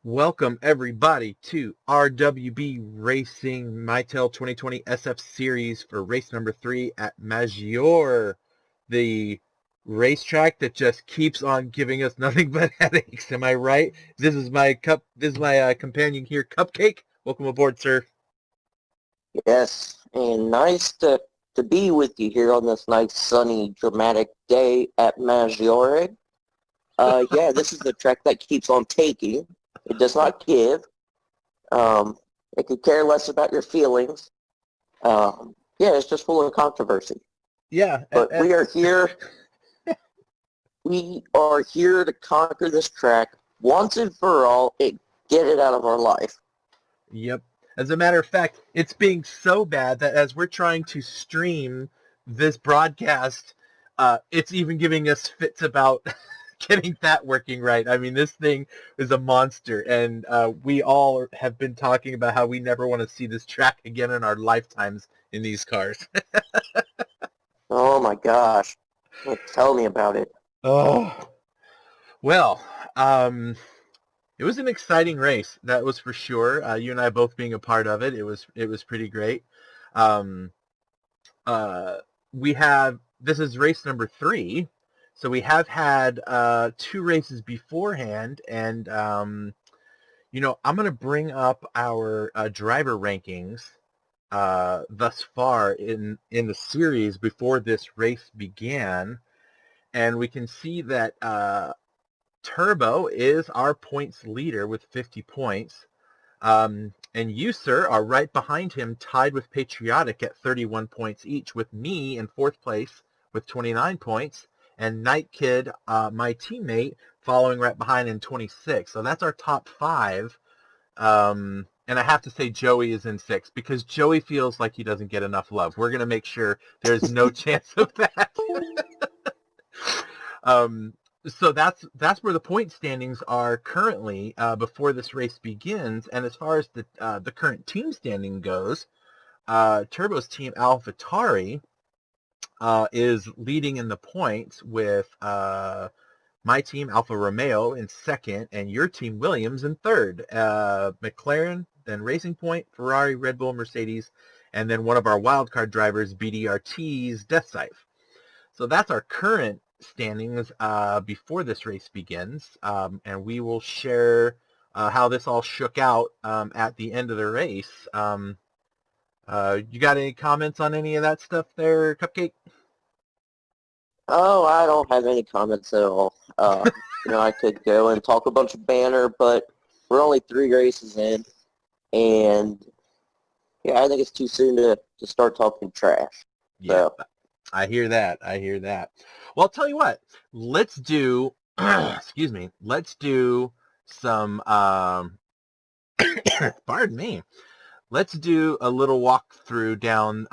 Welcome everybody to RWB Racing Mitel 2020 SF Series for race number 3 at Maggiore, the racetrack that just keeps on giving us nothing but headaches. Am I right? This is my companion here, Cupcake. Welcome aboard, sir. Yes, and nice to be with you here on this nice, sunny, dramatic day at Maggiore. Yeah, this is the track that keeps on taking. It does not give. It could care less about your feelings. Yeah, it's just full of controversy. Yeah. But we are here. We are here to conquer this track once and for all and get it out of our life. Yep. As a matter of fact, it's being so bad that as we're trying to stream this broadcast, it's even giving us fits about getting that working right. I mean, this thing is a monster, and we all have been talking about how we never want to see this track again in our lifetimes in these cars. Oh my gosh. Tell me about it. Oh, well, it was an exciting race, that was for sure. You and I both being a part of it, it was pretty great. Um, this is race number 3, so we have had 2 races beforehand, and I'm going to bring up our driver rankings thus far in the series before this race began, and we can see that Turbo is our points leader with 50 points. And you, sir, are right behind him, tied with Patriotic at 31 points each, with me in 4th place with 29 points, and Night Kid, my teammate, following right behind in 26. So that's our top 5. And I have to say Joey is in 6th because Joey feels like he doesn't get enough love. We're going to make sure there's no chance of that. So that's where the point standings are currently before this race begins. And as far as the current team standing goes, Turbo's team AlphaTauri is leading in the points with my team Alfa Romeo in 2nd and your team Williams in 3rd. McLaren, then Racing Point, Ferrari, Red Bull, Mercedes, and then one of our wildcard drivers, BDRT's Death Scythe. So that's our current standings before this race begins, and we will share how this all shook out at the end of the race. You got any comments on any of that stuff there, Cupcake? Oh, I don't have any comments at all. I could go and talk a bunch of banner, but we're only 3 races in, and yeah, I think it's too soon to start talking trash. Yeah, So. I hear that. Well, I'll tell you what. Let's do, excuse me, let's do some, pardon me. Let's do a little walkthrough down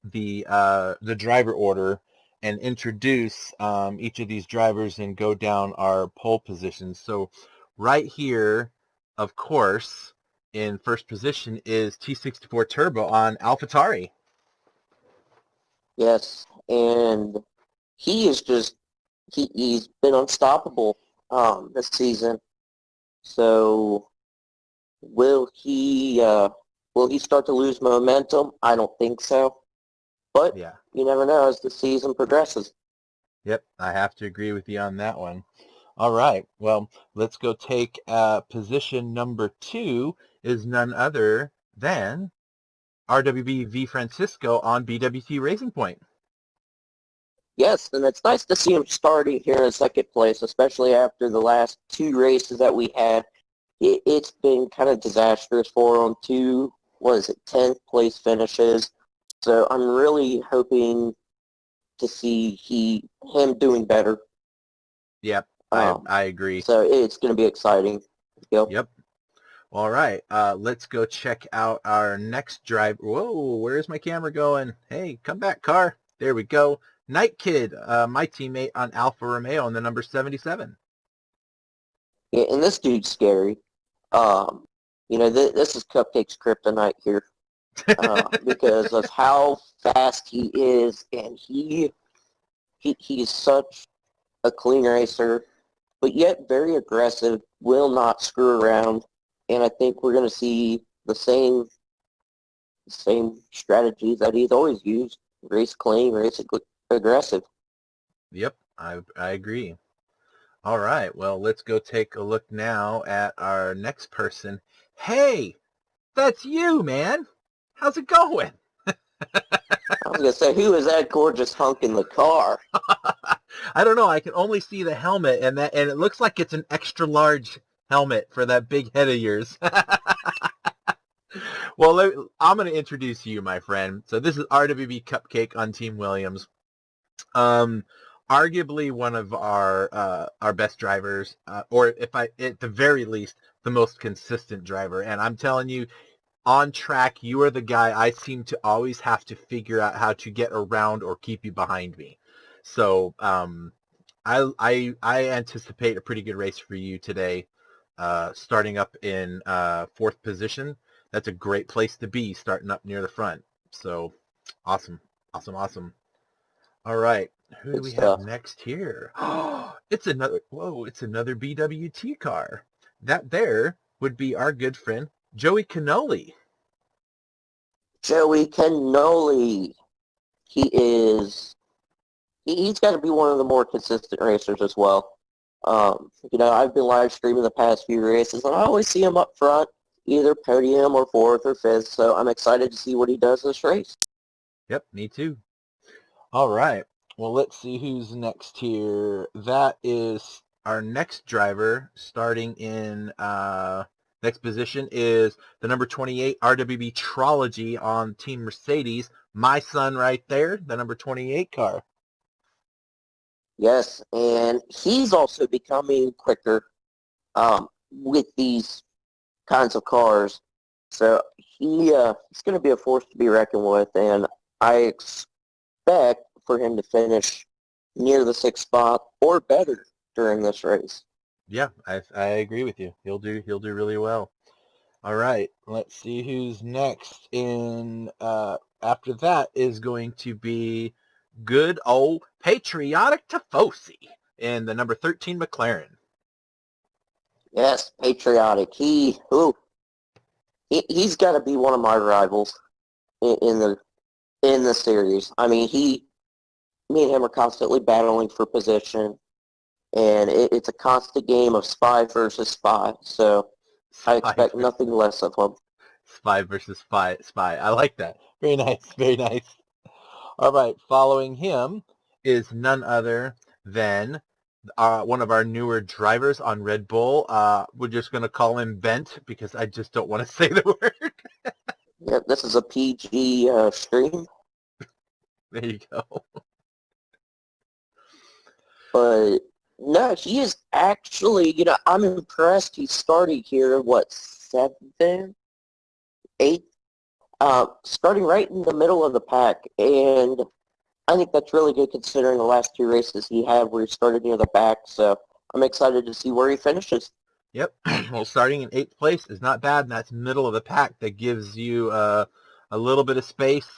the driver order and introduce each of these drivers and go down our pole positions. So right here, of course, in first position is T64 Turbo on AlphaTauri. Yes, and he is just he's been unstoppable this season. So will he start to lose momentum? I don't think so. But Yeah. you never know as the season progresses. Yep, I have to agree with you on that one. All right, well, let's go take position number 2 is none other than RWB V Francisco on BWT Racing Point. Yes, and it's nice to see him starting here in 2nd place, especially after the last 2 races that we had. It's been kind of disastrous for him. 10th place finishes. So I'm really hoping to see him doing better. Yep, I agree. So it's going to be exciting. Yep. All right, let's go check out our next drive. Whoa, where's my camera going? Hey, come back, car. There we go. Night Kid, my teammate on Alfa Romeo on the number 77. Yeah, and this dude's scary. This is Cupcake's kryptonite here because of how fast he is, and he is such a clean racer, but yet very aggressive, will not screw around, and I think we're going to see the same strategies that he's always used. Race clean, race aggressive. Yep, I agree. All right, well, let's go take a look now at our next person. Hey, that's you, man. How's it going? I was going to say, who is that gorgeous hunk in the car? I don't know. I can only see the helmet, and it looks like it's an extra large helmet for that big head of yours. Well, I'm going to introduce you, my friend. So this is RWB Cupcake on Team Williams. Arguably one of our best drivers, or at the very least, the most consistent driver. And I'm telling you, on track, you are the guy I seem to always have to figure out how to get around or keep you behind me. So I anticipate a pretty good race for you today, starting up in fourth position. That's a great place to be, starting up near the front. So awesome, awesome, awesome. All right, who do we have next here? It's another BWT car. That there would be our good friend Joey Cannoli. Joey Cannoli. He's got to be one of the more consistent racers as well. I've been live streaming the past few races, and I always see him up front, either podium or fourth or fifth, so I'm excited to see what he does this race. Yep, me too. All right, well, let's see who's next here. That is our next driver, starting in next position is the number 28 RWB Trology on Team Mercedes. My son right there, the number 28 car. Yes, and he's also becoming quicker with these kinds of cars. So he's going to be a force to be reckoned with, and I expect for him to finish near the 6th spot or better during this race. Yeah, I agree with you. He'll do really well. All right, let's see who's next. In after that is going to be good old Patriotic Tifosi in the number 13 McLaren. Yes, Patriotic. He's got to be one of my rivals in the series. I mean, me and him are constantly battling for position, and it's a constant game of spy versus spy. So I expect nothing less of him. Spy versus spy. I like that. Very nice. Very nice. All right. Following him is none other than one of our newer drivers on Red Bull. We're just going to call him Bent because I just don't want to say the word. Yep, this is a PG stream. There you go. But no, he is actually, I'm impressed. He started here, 7th, 8th, starting right in the middle of the pack. And I think that's really good considering the last 2 races he had where he started near the back. So I'm excited to see where he finishes. Yep. Well, starting in 8th place is not bad, and that's middle of the pack. That gives you a little bit of space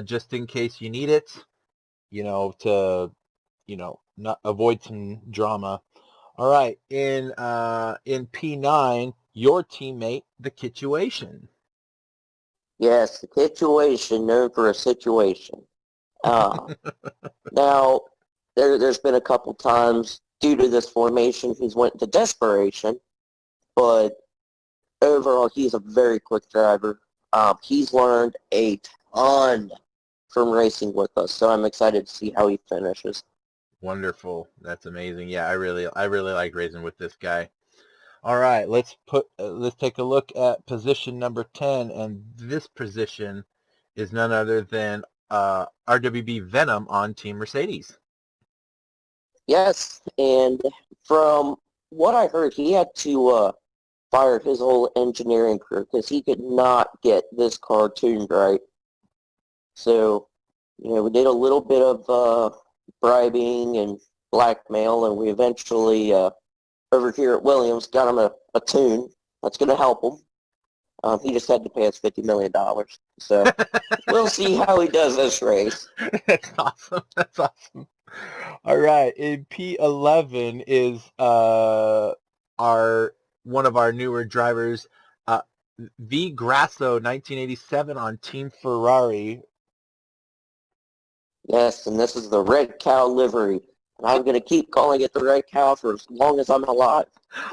just in case you need it, to not avoid some drama. All right, in P9, your teammate, the Kittuation. Yes, the Kittuation, known for a situation. Now, there's been a couple times due to this formation he's went into desperation, but overall he's a very quick driver. He's learned a ton from racing with us, so I'm excited to see how he finishes. Wonderful. That's amazing. Yeah, I really like racing with this guy. All right, let's take a look at position number 10, and this position is none other than RWB Venom on Team Mercedes. Yes, and from what I heard, he had to fire his whole engineering crew because he could not get this car tuned right. So, we did a little bit of bribing and blackmail, and we eventually, over here at Williams, got him a tune that's going to help him. He just had to pay us $50 million. So we'll see how he does this race. That's awesome. That's awesome. All right, in P11 is our one of our newer drivers, uh, V Grasso 1987 on Team Ferrari. Yes, and this is the Red Cow livery. And I'm going to keep calling it the Red Cow for as long as I'm alive.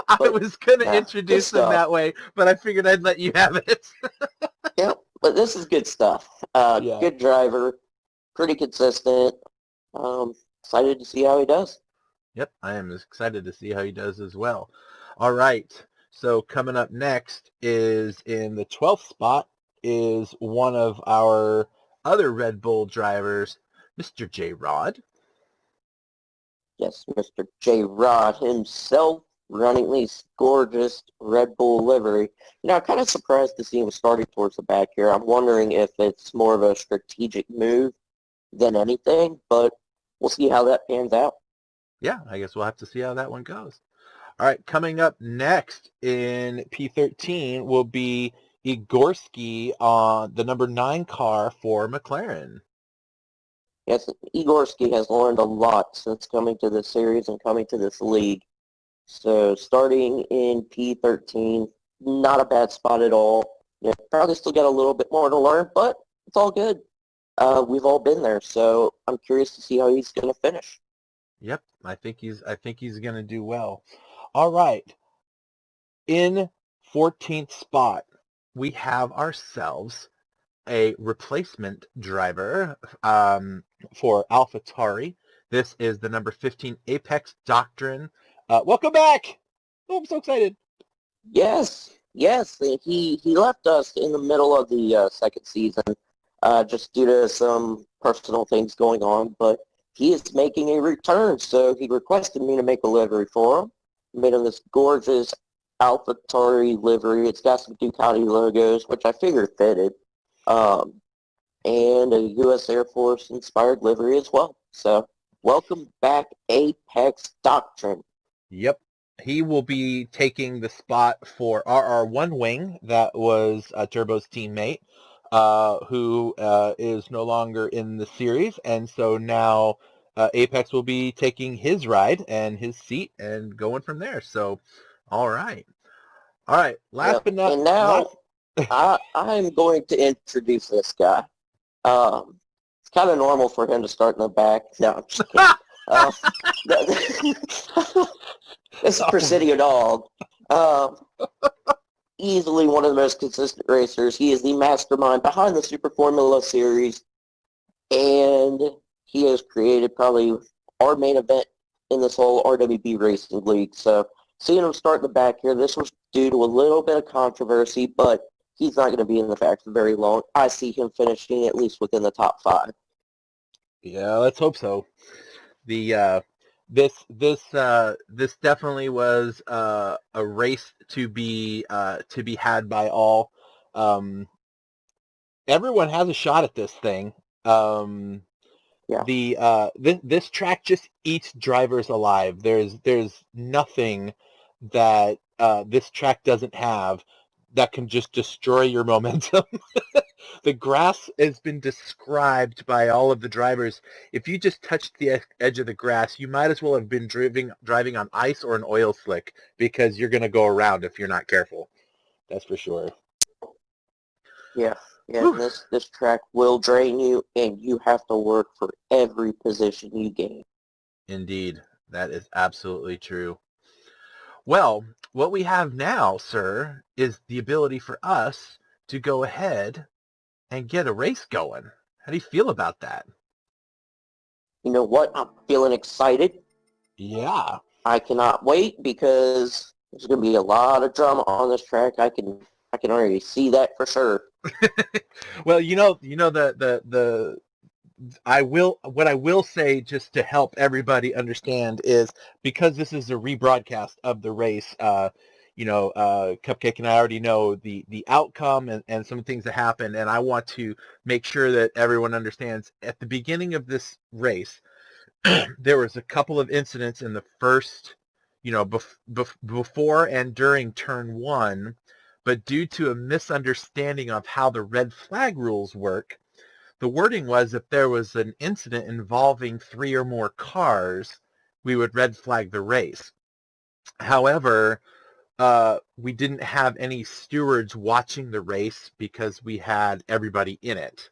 I But, was going to yeah, good introduce him stuff. that way, but I figured I'd let you have it. Yeah, but this is good stuff. Yeah. Good driver, pretty consistent. Excited to see how he does. Yep, I am excited to see how he does as well. All right, so coming up next is in the 12th spot is one of our other Red Bull drivers, Mr. J. Rod. Yes, Mr. J. Rod himself running these gorgeous Red Bull livery. I'm kind of surprised to see him starting towards the back here. I'm wondering if it's more of a strategic move than anything, but we'll see how that pans out. Yeah, I guess we'll have to see how that one goes. All right, coming up next in P13 will be Igorski on the number 9 car for McLaren. Yes, Igorski has learned a lot since coming to this series and coming to this league. So starting in P13, not a bad spot at all. Probably still got a little bit more to learn, but it's all good. We've all been there, so I'm curious to see how he's going to finish. Yep, I think he's going to do well. All right. In 14th spot, we have ourselves a replacement driver for AlphaTauri. This is the number 15 Apex Doctrine. Welcome back! Oh, I'm so excited. Yes, yes. He left us in the middle of the second season just due to some personal things going on, but he is making a return, so he requested me to make a livery for him. Made him this gorgeous AlphaTauri livery. It's got some Ducati logos, which I figured fitted, um, and a U.S. Air Force inspired livery as well. So welcome back, Apex Doctrine. Yep. He will be taking the spot for RR1 Wing, that was Turbo's teammate, who is no longer in the series. And so now Apex will be taking his ride and his seat and going from there. So, all right. All right. Last Yep. but not And now last. I'm going to introduce this guy. It's kind of normal for him to start in the back. No, I'm just kidding. Uh, this is Presidio Dog. Um, Easily one of the most consistent racers. He is the mastermind behind the Super Formula Series, and he has created probably our main event in this whole RWB racing league. So seeing him start in the back here, this was due to a little bit of controversy, but he's not going to be in the factory for very long. I see him finishing at least within the top 5. Yeah, let's hope so. The this definitely was a race to be had by all. Um, Everyone has a shot at this thing. Yeah. This track just eats drivers alive. There's nothing that this track doesn't have that can just destroy your momentum. The grass has been described by all of the drivers. If you just touched the edge of the grass, you might as well have been driving on ice or an oil slick, because you're going to go around if you're not careful. That's for sure. Yeah. Yeah, Whew. this track will drain you, and you have to work for every position you gain. Indeed, that is absolutely true. Well, what we have now, sir, is the ability for us to go ahead and get a race going. How do you feel about that? You know what? I'm feeling excited. Yeah. I cannot wait because there's going to be a lot of drama on this track. I can already see that for sure. Well, the what I will say, just to help everybody understand, is because this is a rebroadcast of the race, Cupcake and I already know the outcome and some things that happened, and I want to make sure that everyone understands at the beginning of this race, there was a couple of incidents in the first, before and during turn 1, but due to a misunderstanding of how the red flag rules work, the wording was if there was an incident involving 3 or more cars, we would red flag the race. However, we didn't have any stewards watching the race because we had everybody in it.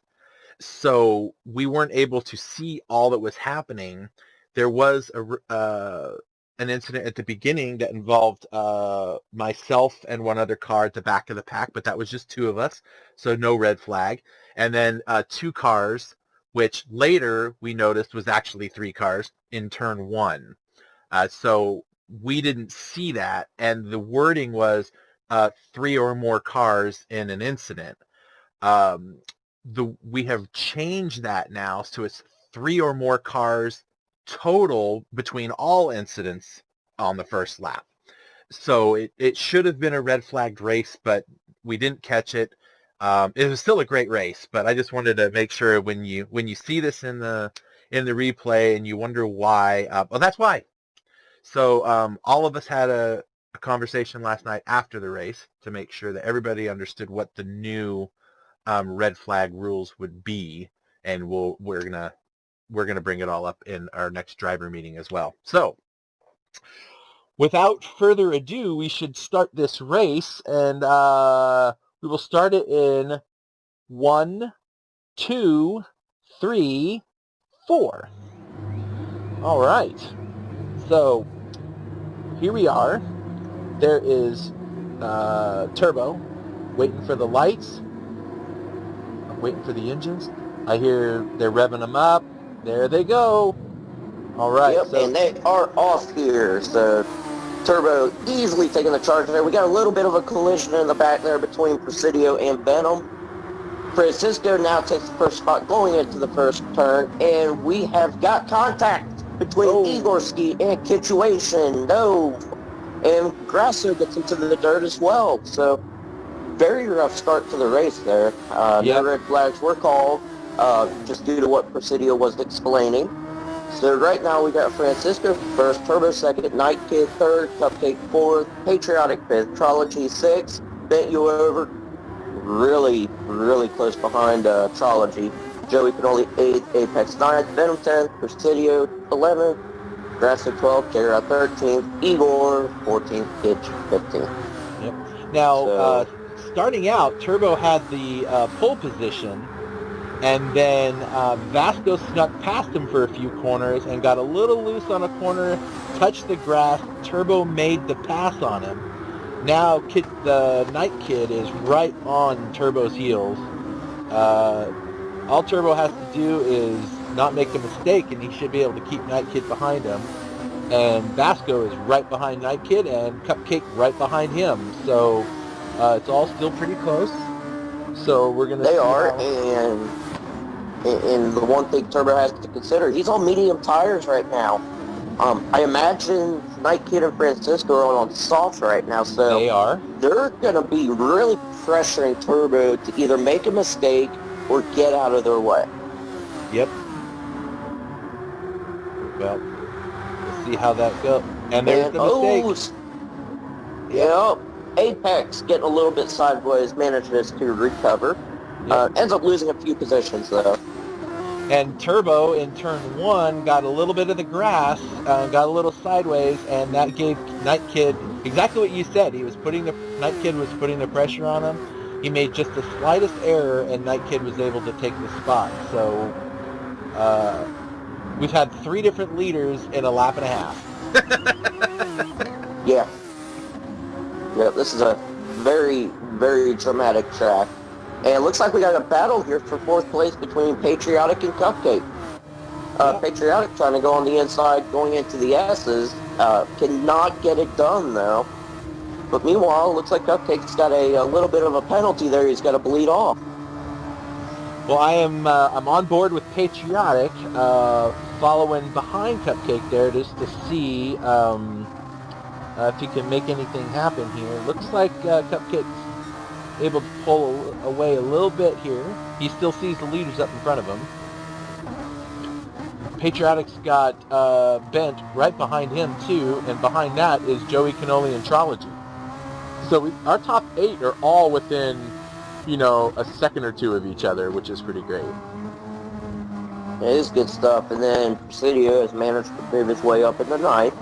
So we weren't able to see all that was happening. There was an incident at the beginning that involved myself and one other car at the back of the pack, but that was just 2 of us, so no red flag. And then 2 cars, which later we noticed was actually 3 cars in turn 1. So we didn't see that, and the wording was 3 or more cars in an incident. We have changed that now, so it's 3 or more cars total between all incidents on the first lap. So it should have been a red flagged race, but we didn't catch it. It was still a great race, but I just wanted to make sure when you see this in the replay and you wonder why, well, that's why. So all of us had a conversation last night after the race to make sure that everybody understood what the new red flag rules would be, and we're gonna bring it all up in our next driver meeting as well. So without further ado, we should start this race, and we will start it in 1, 2, 3, 4. All right. So here we are. There is Turbo waiting for the lights. I'm waiting for the engines. I hear they're revving them up. There they go. All right. Yep, so, and they are off here. So Turbo easily taking the charge there. We got a little bit of a collision in the back there between Presidio and Venom. Francisco now takes the first spot going into the first turn, and we have got contact between Igorski and Kituation. No. And Grasso gets into the dirt as well. So very rough start to the race there. No red flags were called, just due to what Presidio was explaining. So right now we got Francisco first, Turbo second, Night Kid third, Cupcake fourth, Patriotic fifth, Trology sixth, Bent You Over, really close behind Trology. Joey Canoli 8th, Apex 9th, Venom 10th, Presidio 11th, Grasso 12th, J-Rod 13th, Igor 14th, Kitch 15th. Yep. Now, starting out, Turbo had the pole position, and then Vasco snuck past him for a few corners and got a little loose on a corner, touched the grass. Turbo made the pass on him. Now the Night Kid is right on Turbo's heels. All Turbo has to do is not make a mistake, and he should be able to keep Night Kid behind him. And Vasco is right behind Night Kid, and Cupcake right behind him. So it's all still pretty close. So we're gonna. They are, and the one thing Turbo has to consider, he's on medium tires right now. I imagine Night Kid and Francisco are on soft right now, so they are. They're gonna be really pressuring Turbo to either make a mistake or get out of their way. Yep. Well, we'll see how that goes. And there's the mistake. Yep. Apex getting a little bit sideways, manages to recover. Yep. Ends up losing a few positions though. And Turbo in turn 1 got a little bit of the grass, got a little sideways, and that gave Night Kid exactly what you said. Night Kid was putting the pressure on him. He made just the slightest error, and Night Kid was able to take the spot. So we've had 3 different leaders in a lap and a half. Yeah. Yeah, this is a very dramatic track. And it looks like we got a battle here for 4th place between Patriotic and Cupcake. Patriotic trying to go on the inside, going into the S's. Cannot get it done, though. But meanwhile, it looks like Cupcake's got a little bit of a penalty there he's got to bleed off. Well, I'm on board with Patriotic, following behind Cupcake there just to see if he can make anything happen here. Looks like Cupcake's able to pull away a little bit here. He still sees the leaders up in front of him. Patriotic's got Bent right behind him too, and behind that is Joey Canoli and Trology. So our top 8 are all within, a second or two of each other, which is pretty great. It is good stuff. And then Presidio has managed to move his way up in the ninth.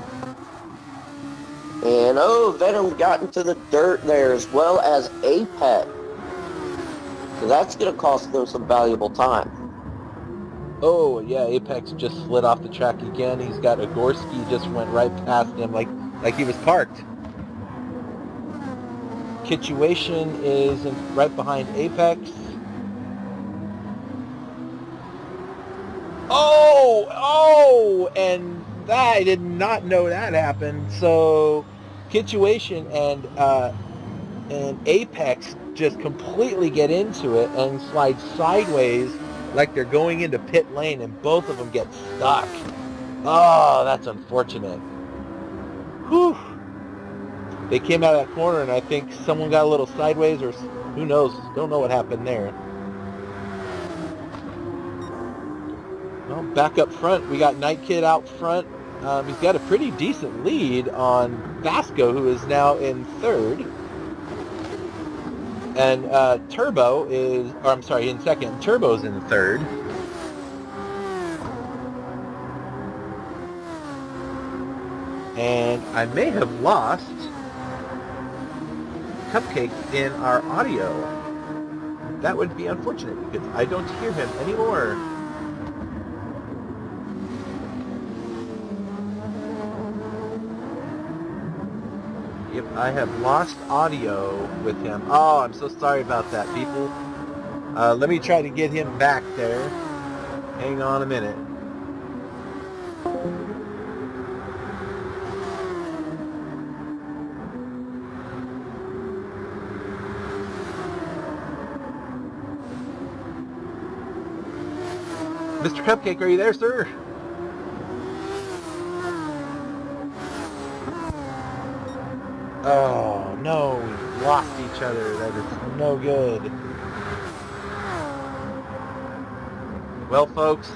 And oh, Venom got into the dirt there, as well as Apex. So that's going to cost them some valuable time. Oh, yeah, Apex just slid off the track again. He's got Agorski just went right past him like he was parked. Situation is right behind Apex. Oh, and that, I did not know that happened. So, Situation and Apex just completely get into it and slide sideways like they're going into pit lane, and both of them get stuck. Oh, that's unfortunate. Whew. They came out of that corner, and I think someone got a little sideways, or who knows? Don't know what happened there. Well, back up front, we got Night Kid out front. He's got a pretty decent lead on Vasco, who is now in third. And Turbo is, or I'm sorry, in second. Turbo's in third. And I may have lost Cupcake in our audio. That would be unfortunate because I don't hear him anymore. Yep, I have lost audio with him. Oh, I'm so sorry about that, people. Let me try to get him back there. Hang on a minute. Mr. Cupcake, are you there, sir? Oh, no, we lost each other. That is no good. Well, folks,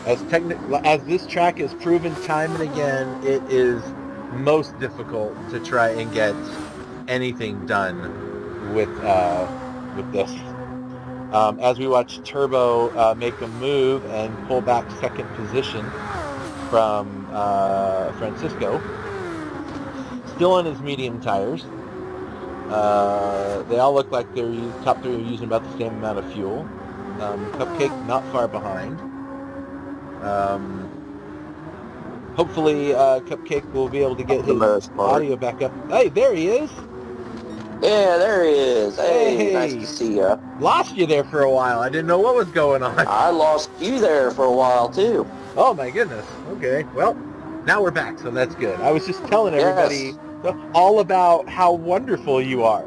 as this track has proven time and again, it is most difficult to try and get anything done with this. As we watch Turbo make a move and pull back second position from Francisco, still on his medium tires. They all look like they're top three are using about the same amount of fuel. Cupcake not far behind. Hopefully Cupcake will be able to get his audio back up. Hey, there he is. Yeah, there he is. Hey, nice to see ya. Lost you there for a while. I didn't know what was going on. I lost you there for a while, too. Oh, my goodness. Okay, well, now we're back, so that's good. I was just telling everybody all about how wonderful you are.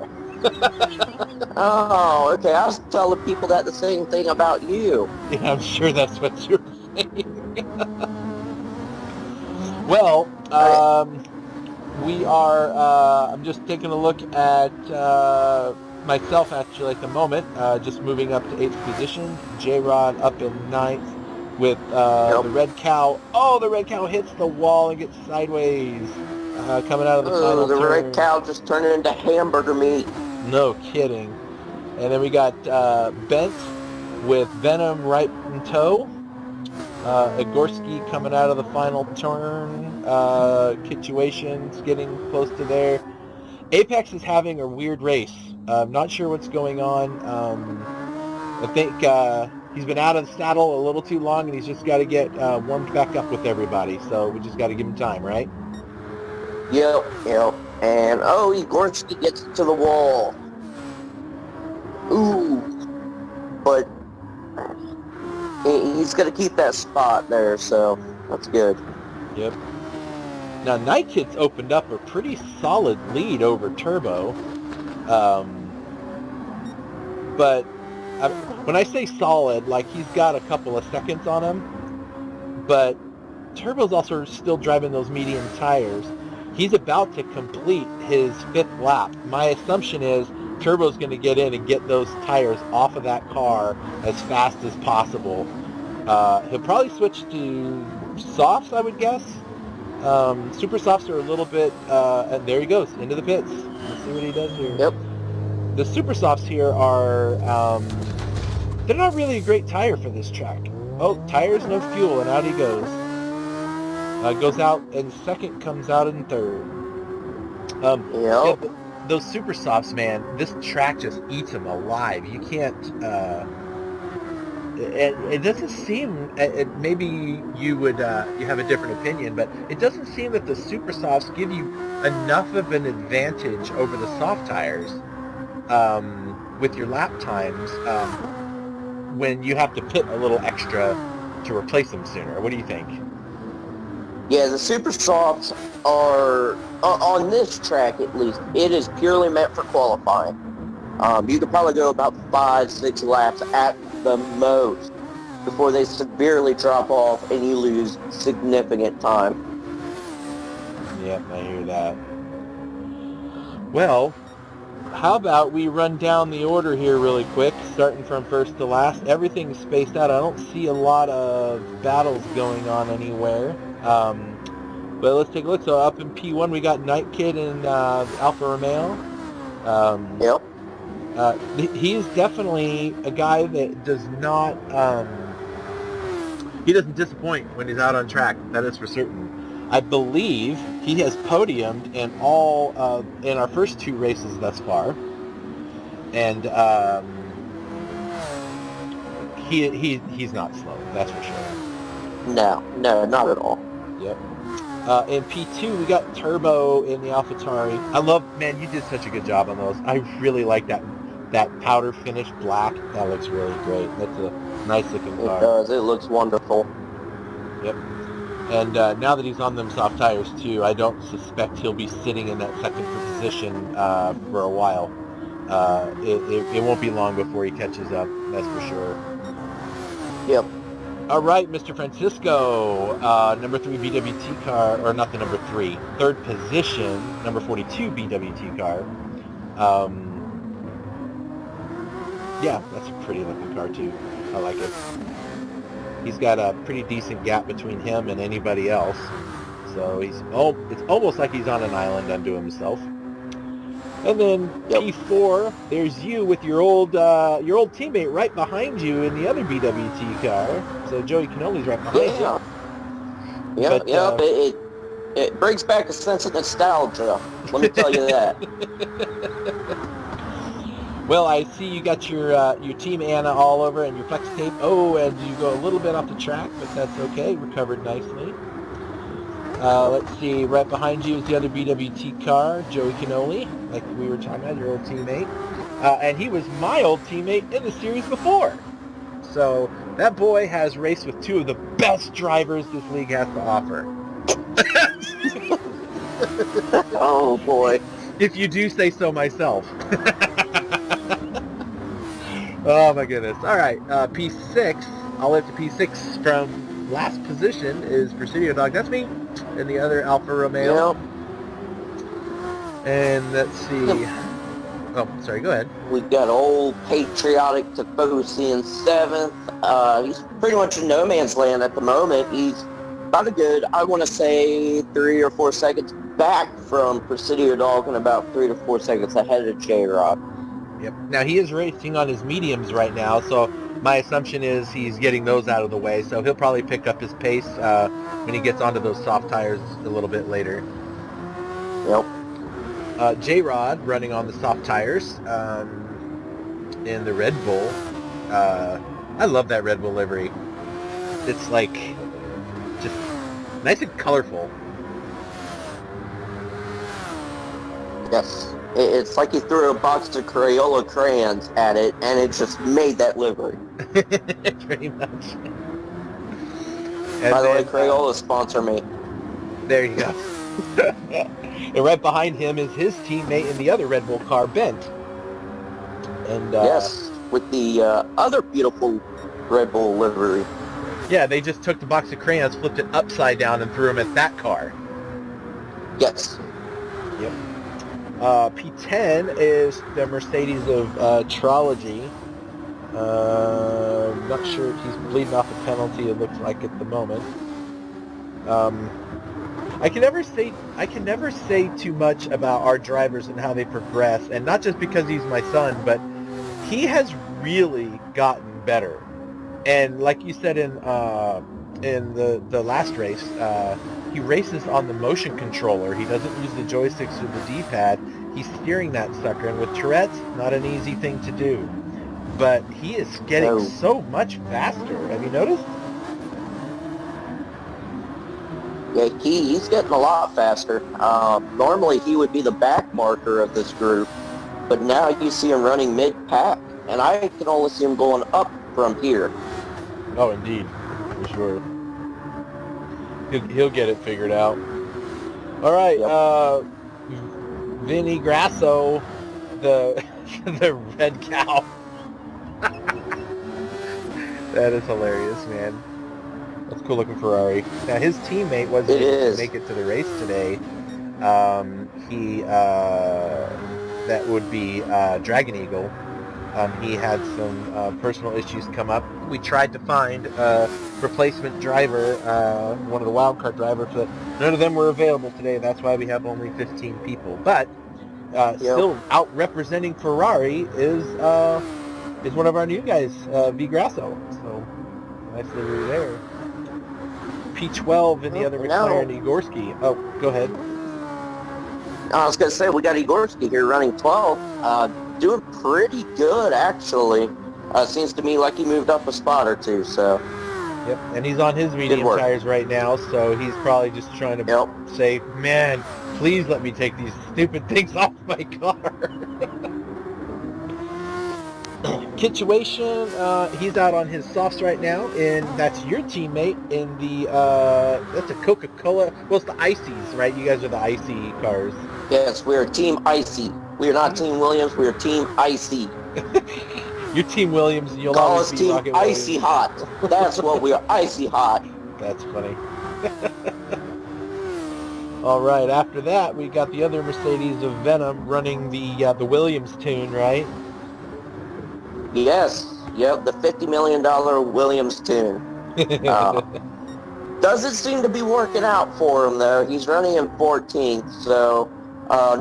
Oh, okay. I was telling people the same thing about you. Yeah, I'm sure that's what you're saying. Well, we are, I'm just taking a look at myself, actually, at the moment, just moving up to 8th position. J-Rod up in 9th with the Red Cow. Oh, the Red Cow hits the wall and gets sideways coming out of the final the turn. Red Cow just turned into hamburger meat. No kidding. And then we got Bent with Venom right in tow. Agorski coming out of the final turn. Situation's getting close to there. Apex is having a weird race. I'm not sure what's going on. I think he's been out of the saddle a little too long, and he's just got to get warmed back up with everybody. So we just got to give him time, right? Yep. And, Agorski gets to the wall. Ooh. But he's going to keep that spot there, so that's good. Yep. Now, Night Kid's opened up a pretty solid lead over Turbo. But when I say solid, like, he's got a couple of seconds on him. But Turbo's also still driving those medium tires. He's about to complete his 5th lap. My assumption is Turbo's going to get in and get those tires off of that car as fast as possible. He'll probably switch to softs, I would guess. Super softs are a little bit, and there he goes, into the pits. Let's see what he does here. Yep. The super softs here are they're not really a great tire for this track. Oh, tires, no fuel, and out he goes. Goes out in second, comes out in third. Yeah, Yep. those super softs, man, this track just eats them alive. You can't, it doesn't seem, maybe you would, you have a different opinion, but it doesn't seem that the super softs give you enough of an advantage over the soft tires, with your lap times, when you have to pit a little extra to replace them sooner. What do you think? Yeah, the super softs are, on this track at least, it is purely meant for qualifying. You could probably go about 5-6 laps at the most before they severely drop off and you lose significant time. Yep, I hear that. Well, how about we run down the order here really quick, starting from first to last. Everything's spaced out. I don't see a lot of battles going on anywhere. But let's take a look. So up in P1, we got Night Kid and Alfa Romeo. Yep. He is definitely a guy that does not, he doesn't disappoint when he's out on track. That is for certain. I believe he has podiumed in all, in our first 2 races thus far. And he's not slow, that's for sure. No, not at all. Yep. In P2, we got Turbo in the AlphaTauri. I love, man, you did such a good job on those. I really like that powder finish black. That looks really great. That's a nice looking car. It does. It looks wonderful. Yep. And now that he's on them soft tires too, I don't suspect he'll be sitting in that second position for a while. It won't be long before he catches up, that's for sure. Yep. All right, Mr. Francisco, number 3 BWT car, or not the number 3, third position, number 42 BWT car. Yeah, that's a pretty looking car too. I like it. He's got a pretty decent gap between him and anybody else. So it's almost like he's on an island unto himself. And then P4, there's you with your old teammate right behind you in the other BWT car. So Joey Canoli's right behind you. Yeah, it brings back a sense of nostalgia. Let me tell you that. Well, I see you got your Team Anna all over and your flex tape. Oh, and you go a little bit off the track, but that's okay. Recovered nicely. Let's see, right behind you is the other BWT car, Joey Canoli, like we were talking about, your old teammate. And he was my old teammate in the series before. So that boy has raced with 2 of the best drivers this league has to offer. Oh, boy. If you do say so myself. Oh, my goodness. All right, P6. I'll lift to P6 from last position is Presidio Dog. That's me. And the other Alfa Romeo. Yep. And let's see. Oh, sorry, go ahead. We've got old patriotic Tifosi in 7th. He's pretty much in no man's land at the moment. He's about a good, I want to say, 3 or 4 seconds back from Presidio Dog and about 3 to 4 seconds ahead of J-Rod. Yep. Now, he is racing on his mediums right now, so my assumption is he's getting those out of the way, so he'll probably pick up his pace when he gets onto those soft tires a little bit later. Yep. J-Rod running on the soft tires in the Red Bull. I love that Red Bull livery. It's like just nice and colorful. Yes. It's like he threw a box of Crayola crayons at it, and it just made that livery. Pretty much. And by the way, Crayola sponsor me. There you go. And right behind him is his teammate in the other Red Bull car, Bent. And yes, with the other beautiful Red Bull livery. Yeah, they just took the box of crayons, flipped it upside down, and threw them at that car. Yes. Yep. P10 is the Mercedes of Trilogy. Not sure if he's bleeding off a penalty, it looks like at the moment. I can never say too much about our drivers and how they progress, and not just because he's my son, but he has really gotten better. And like you said in the last race, he races on the motion controller. He doesn't use the joysticks or the D-pad. He's steering that sucker, and with Tourette's, not an easy thing to do. But he is getting so much faster. Have you noticed? Yeah, he's getting a lot faster. Normally he would be the back marker of this group, but now you see him running mid-pack, and I can only see him going up from here. Oh, indeed, for sure. He'll get it figured out. All right, yep. Vinny Grasso, the the red cow. That is hilarious, man. That's a cool looking Ferrari. Now his teammate wasn't able to make it to the race today. That would be Dragon Eagle. He had some personal issues come up. We tried to find a replacement driver, one of the wildcard drivers, but none of them were available today. That's why we have only 15 people. But still out representing Ferrari is one of our new guys, V Grasso. So nice livery there. P12 in the other McLaren, Igorski. Oh, go ahead. I was going to say, we got Igorski here running 12. Doing pretty good, actually. Seems to me like he moved up a spot or two, so. Yep, and he's on his medium tires right now, so he's probably just trying to say, man, please let me take these stupid things off my car. Situation, he's out on his softs right now, and that's your teammate in the, that's a Coca-Cola, well, it's the Icies, right? You guys are the Icy cars. Yes, we're Team Icy. We are not Team Williams, we are Team Icy. You're Team Williams, and you'll Call always us be Team Rocket Icy Williams. Hot. That's what we are, Icy Hot. That's funny. All right, after that, we got the other Mercedes of Venom running the Williams tune, right? Yes, yep, the $50 million Williams tune. Doesn't seem to be working out for him, though. He's running in 14th, so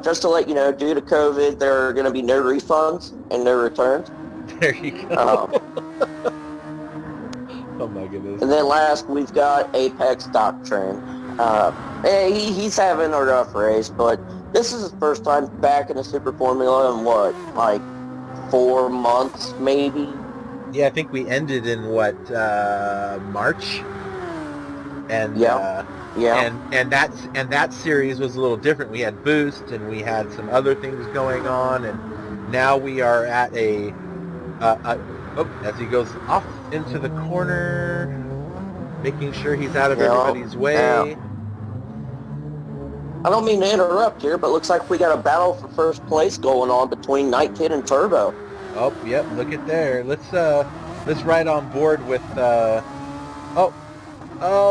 just to let you know, due to COVID, there are going to be no refunds and no returns. There you go. Oh, my goodness. And then last, we've got Apex Doctrine. He's having a rough race, but this is his first time back in the Super Formula in what, like 4 months, maybe? Yeah, I think we ended in March, and and that series was a little different. We had Boost, and we had some other things going on, and now we are at as he goes off into the corner, making sure he's out of everybody's way. Yeah. I don't mean to interrupt here, but looks like we got a battle for first place going on between Night Kid and Turbo. Oh, yep, look at there. Let's ride on board with oh,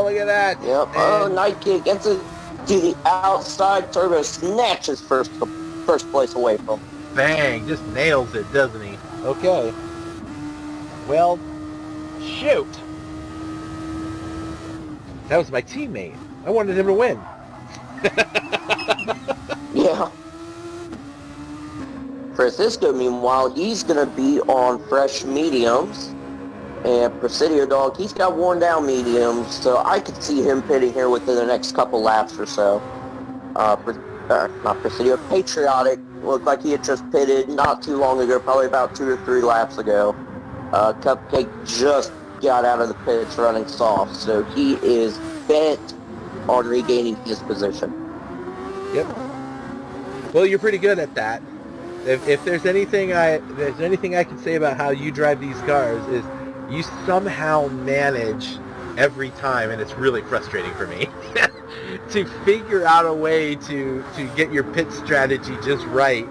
look at that. Yep. And Night Kid gets it to the outside. Turbo snatches first place away from him. Bang, just nails it, doesn't he? Okay. Well, shoot. That was my teammate. I wanted him to win. Yeah. Francisco, meanwhile, he's going to be on fresh mediums. And Presidio Dog, he's got worn down mediums, so I could see him pitting here within the next couple laps or so. Not Presidio, Patriotic, looked like he had just pitted not too long ago, probably about 2 or 3 laps ago. Cupcake just got out of the pits running soft, so he is bent on regaining his position. Yep. Well, you're pretty good at that. If there's anything I can say about how you drive these cars is you somehow manage every time, and it's really frustrating for me to figure out a way to get your pit strategy just right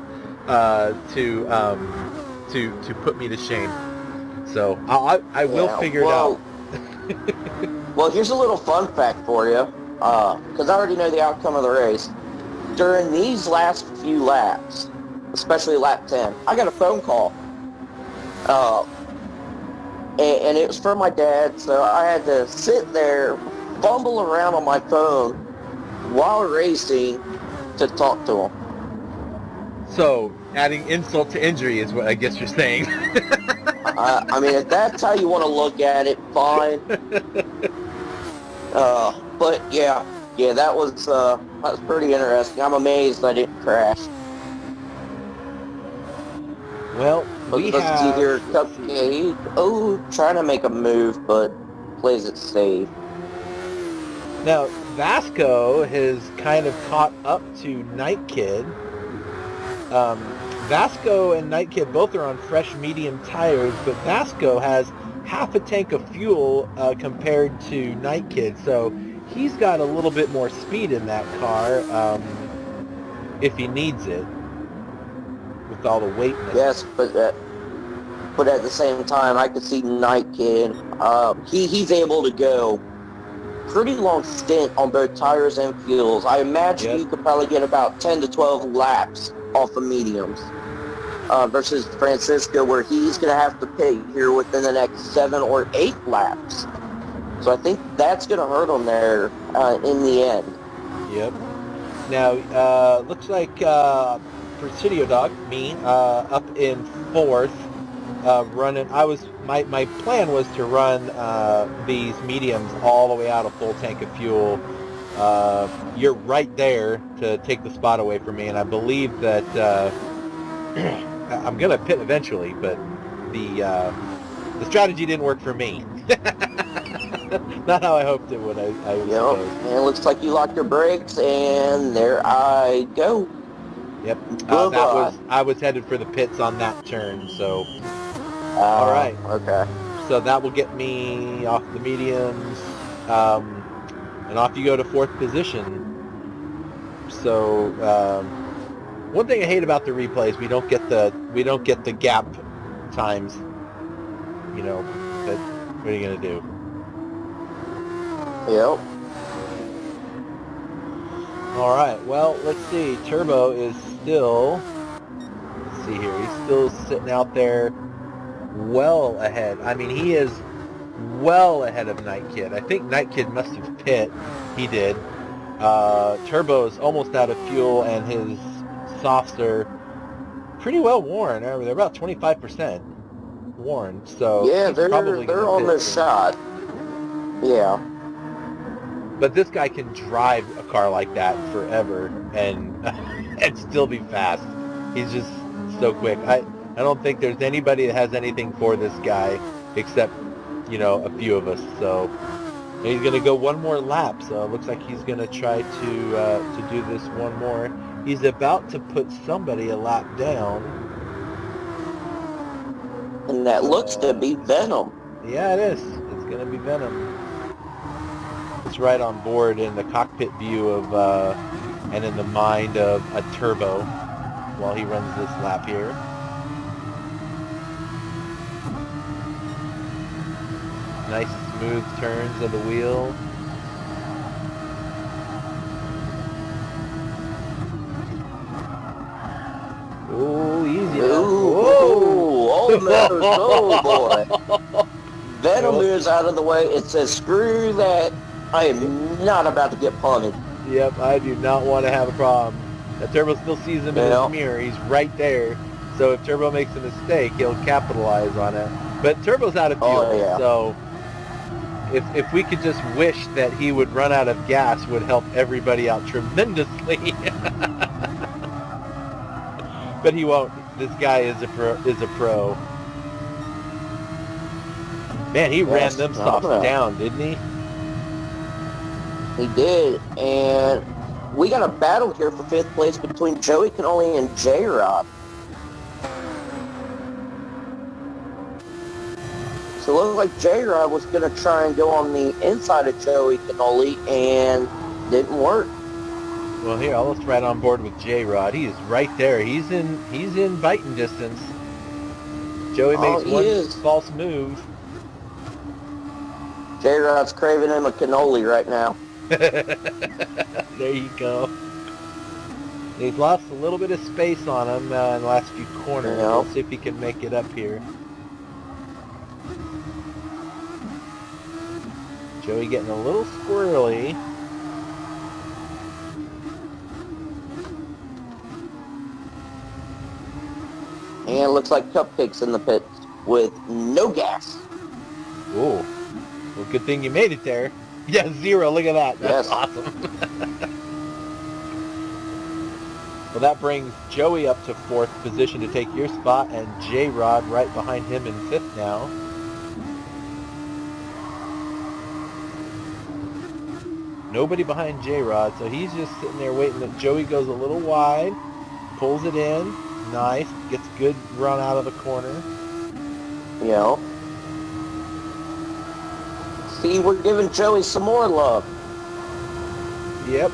to put me to shame. So I will figure it out. Well, here's a little fun fact for you, because I already know the outcome of the race. During these last few laps, especially lap 10, I got a phone call. And it was from my dad, so I had to sit there, fumble around on my phone while racing to talk to him. So, adding insult to injury is what I guess you're saying. I mean, if that's how you want to look at it, fine. But yeah, that was pretty interesting. I'm amazed I didn't crash. Well, we Let's see have, here, let's see. Cupcake. Oh, trying to make a move, but plays it safe. Now, Vasco has kind of caught up to Night Kid. Vasco and Night Kid both are on fresh medium tires, but Vasco has half a tank of fuel compared to Night Kid, so he's got a little bit more speed in that car if he needs it with all the weight. Yes, but at the same time, I could see Night Kid. He's able to go pretty long stint on both tires and fuels. I imagine you could probably get about 10 to 12 laps off of mediums versus Francisco, where he's going to have to pit here within the next 7 or 8 laps. So I think that's going to hurt him there in the end. Yep. Now, looks like Presidio Dog, me, up in 4th, running. My plan was to run these mediums all the way out of full tank of fuel. You're right there to take the spot away from me, and I believe that I'm gonna pit eventually, but the strategy didn't work for me. Not how I hoped it would. I Yep. And it looks like you locked your brakes, and there I go. Yep. I was headed for the pits on that turn, so. All right. Okay. So that will get me off the mediums, and off you go to 4th position. So one thing I hate about the replays, we don't get the gap times. You know, but what are you gonna do? Yep. All right. Well, let's see. Turbo is still. Let's see here. He's still sitting out there, well ahead. I mean, he is well ahead of Night Kid. I think Night Kid must have pit. He did. Turbo is almost out of fuel, and his softs are pretty well worn. They're about 25% worn. So yeah, they're on the shot. Yeah. But this guy can drive a car like that forever and and still be fast. He's just so quick. I don't think there's anybody that has anything for this guy except, a few of us. So he's going to go one more lap. So it looks like he's going to try to do this one more. He's about to put somebody a lap down. And that looks to be Venom. Yeah, it is. It's going to be Venom. It's right on board in the cockpit view of and in the mind of a Turbo while he runs this lap here. Nice smooth turns of the wheel. Oh, easy now. Ooh, almost. Oh, boy. Venom is out of the way. It says, screw that. I am not about to get punted. Yep, I do not want to have a problem. That Turbo still sees him in his mirror. He's right there. So if Turbo makes a mistake, he'll capitalize on it. But Turbo's out of fuel, so if we could just wish that he would run out of gas would help everybody out tremendously. But he won't. This guy is a pro. Man, he ran them softs down, didn't he? He did, and we got a battle here for 5th place between Joey Cannoli and J-Rod. So it looked like J-Rod was going to try and go on the inside of Joey Cannoli, and didn't work. Well, here, I'll let's right on board with J-Rod. He is right there. He's in biting distance. Joey makes one false move. J-Rod's craving him a cannoli right now. There you go. He's lost a little bit of space on him in the last few corners. We'll see if he can make it up here. Joey getting a little squirrely. And it looks like Cupcake's in the pits. with no gas. Ooh. Well, good thing you made it there. Yeah, 0. Look at that. That's Yes. awesome. Well, that brings Joey up to 4th position to take your spot, and J-Rod right behind him in 5th now. Nobody behind J-Rod, so he's just sitting there waiting that Joey goes a little wide, pulls it in, nice, gets good run out of the corner. You know. See, we're giving Joey some more love. Yep.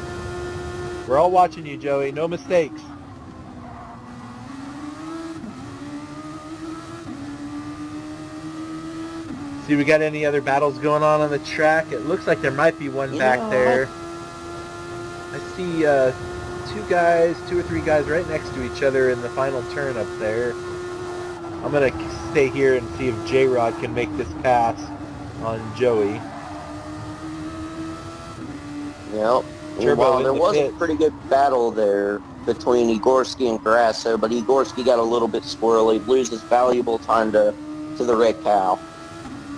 We're all watching you, Joey. No mistakes. See, we got any other battles going on the track? It looks like there might be one back there. I see 2 or 3 guys right next to each other in the final turn up there. I'm going to stay here and see if J-Rod can make this pass on Joey. Yep. Well, there was a pretty good battle there between Igorski and Grasso, but Igorski got a little bit squirrely, loses valuable time to the Red Cow.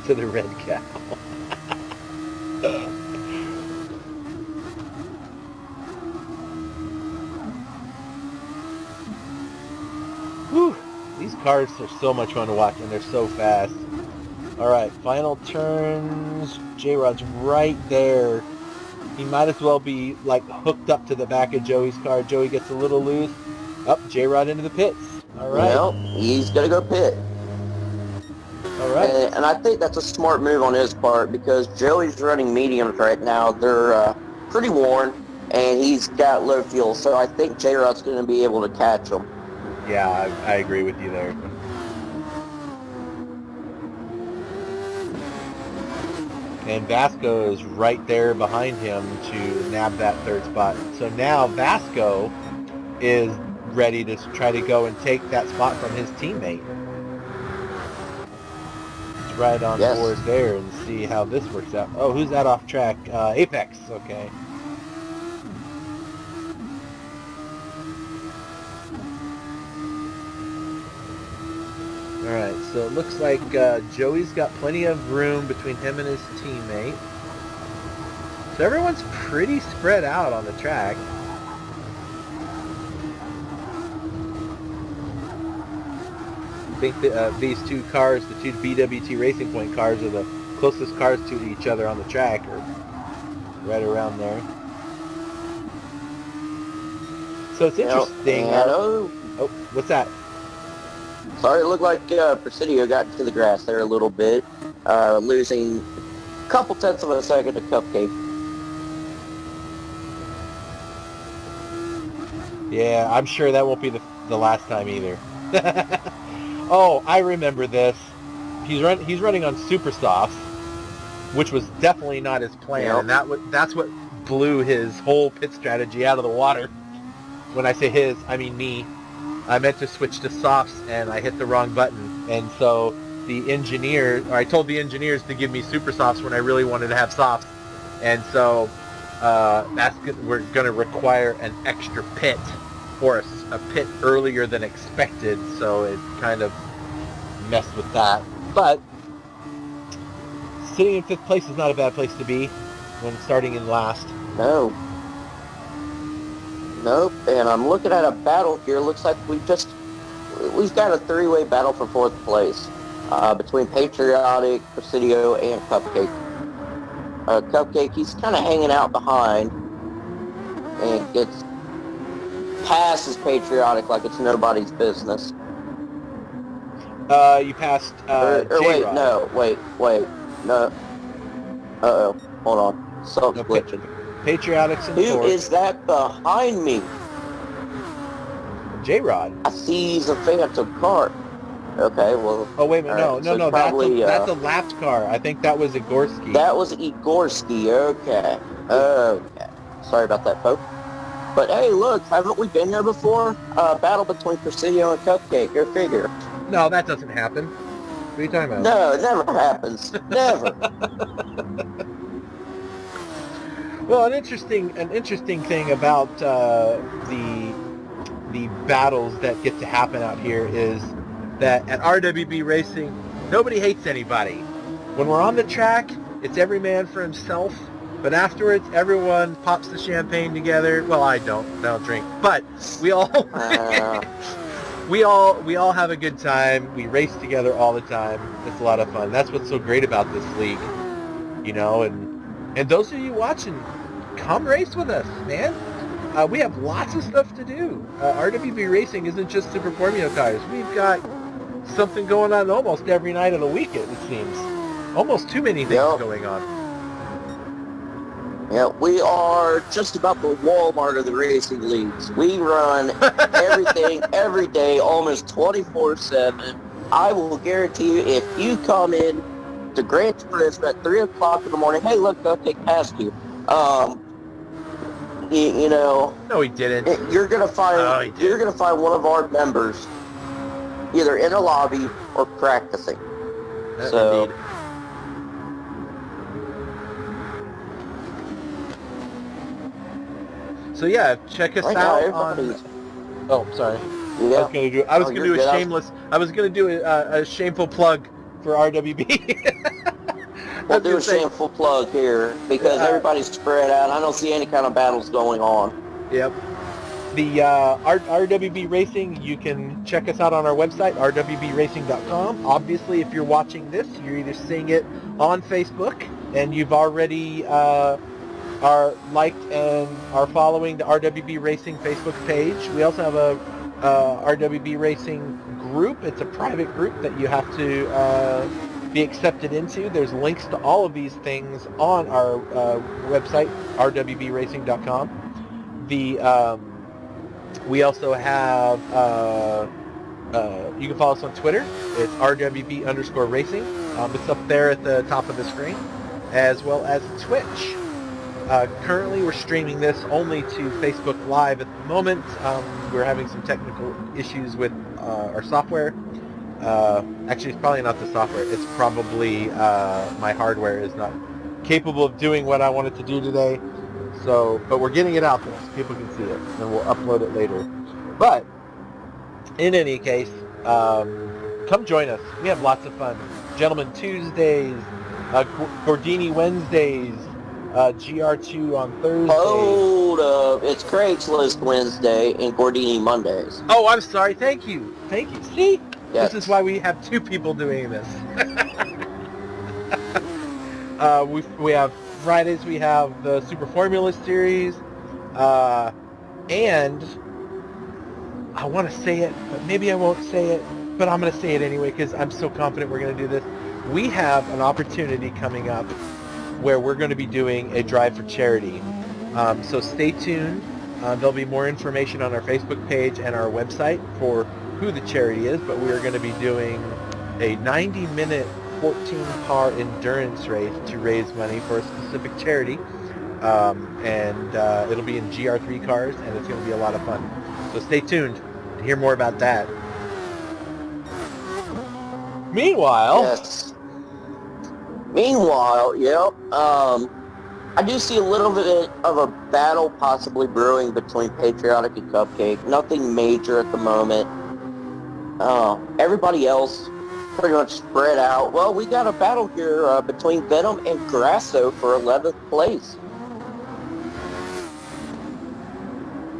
To the Red Cow. Whew. These cars are so much fun to watch, and they're so fast. All right, final turns. J-Rod's right there. He might as well be like hooked up to the back of Joey's car. Joey gets a little loose. Up, J-Rod into the pits. All right. Well, he's gonna go pit. All right. And I think that's a smart move on his part because Joey's running mediums right now. They're pretty worn, and he's got low fuel. So I think J-Rod's going to be able to catch him. Yeah, I agree with you there. And Vasco is right there behind him to nab that 3rd spot. So now Vasco is ready to try to go and take that spot from his teammate. Let's ride on board there and see how this works out. Oh, who's that off track? Apex, okay. Alright, so it looks like Joey's got plenty of room between him and his teammate. So everyone's pretty spread out on the track. I think that, these 2 cars, the 2 BWT Racing Point cars, are the closest cars to each other on the track, or right around there. So it's interesting. Oh, what's that? Sorry, it looked like Presidio got into the grass there a little bit, losing a couple tenths of a second to Cupcake. Yeah, I'm sure that won't be the last time either. Oh, I remember this. He's running on Super Softs, which was definitely not his plan, and that's what blew his whole pit strategy out of the water. When I say his, I mean me. I meant to switch to softs, and I hit the wrong button, and so I told the engineers to give me super softs when I really wanted to have softs, and so we're going to require an extra pit, or a pit earlier than expected, so it kind of messed with that. But sitting in 5th place is not a bad place to be when starting in last. No. Nope, and I'm looking at a battle here. Looks like we've got a 3-way battle for 4th place between Patriotic, Presidio, and Cupcake. Cupcake, he's kind of hanging out behind and gets passes Patriotic like it's nobody's business. You passed wait, no. Uh-oh, hold on. Something's glitching. Patriotics in 4th. Who is that behind me? J-Rod. I see he's a phantom car. Okay, well... Oh, wait a minute. Right, no, that's a lapped car. I think that was Igorski. That was Igorski, okay. Okay. Sorry about that, folks. But hey, look, haven't we been there before? Battle between Presidio and Cupcake, go figure. No, that doesn't happen. What are you talking about? No, it never happens. Never. Well, an interesting thing about the battles that get to happen out here is that at RWB Racing, nobody hates anybody. When we're on the track, it's every man for himself. But afterwards, everyone pops the champagne together. Well, I don't drink, but we all we all have a good time. We race together all the time. It's a lot of fun. That's what's so great about this league, you know. And those of you watching, come race with us, man. We have lots of stuff to do. RWB Racing isn't just Super Formula cars. We've got something going on almost every night of the week, it seems. Almost too many things going on. Yeah, we are just about the Walmart of the racing leagues. We run everything every day, almost 24/7. I will guarantee you, if you come in to Gran Turismo at 3 o'clock in the morning, hey, look, I'll take past you. You know. No, he didn't. You're gonna find you're gonna find one of our members either in a lobby or practicing. So. Indeed. So yeah, check us out on. Oh, sorry. Yeah. I was gonna do a shameless. I was gonna do a shameful plug for RWB. We'll do a shameful plug here because everybody's spread out. I don't see any kind of battles going on. Yep. The RWB Racing, you can check us out on our website, rwbracing.com. Obviously, if you're watching this, you're either seeing it on Facebook and you've already are liked and are following the RWB Racing Facebook page. We also have a RWB Racing group. It's a private group that you have to be accepted into. There's links to all of these things on our website, rwbracing.com. We also have, you can follow us on Twitter. It's RWB_racing. It's up there at the top of the screen, as well as Twitch. Currently, we're streaming this only to Facebook Live at the moment. We're having some technical issues with our software. Actually, it's probably not the software. It's probably my hardware is not capable of doing what I wanted to do today. So, but we're getting it out there so people can see it, and we'll upload it later. But in any case, come join us. We have lots of fun. Gentlemen Tuesdays, Gordini Wednesdays, GR2 on Thursday. Hold up. It's Craigslist Wednesday and Gordini Mondays. Oh, I'm sorry. Thank you. Thank you. See? Yes. This is why we have two people doing this. We have Fridays, we have the Super Formula Series, and I want to say it, but maybe I won't say it, but I'm going to say it anyway because I'm so confident we're going to do this. We have an opportunity coming up where we're going to be doing a drive for charity. So stay tuned. There'll be more information on our Facebook page and our website for who the charity is, but we are going to be doing a 90-minute 14-car endurance race to raise money for a specific charity. And it'll be in GR3 cars, and it's going to be a lot of fun. So stay tuned to hear more about that. Meanwhile... Yes. Meanwhile, yep, I do see a little bit of a battle possibly brewing between Patriotic and Cupcake. Nothing major at the moment. Everybody else pretty much spread out. Well, we got a battle here between Venom and Grasso for 11th place.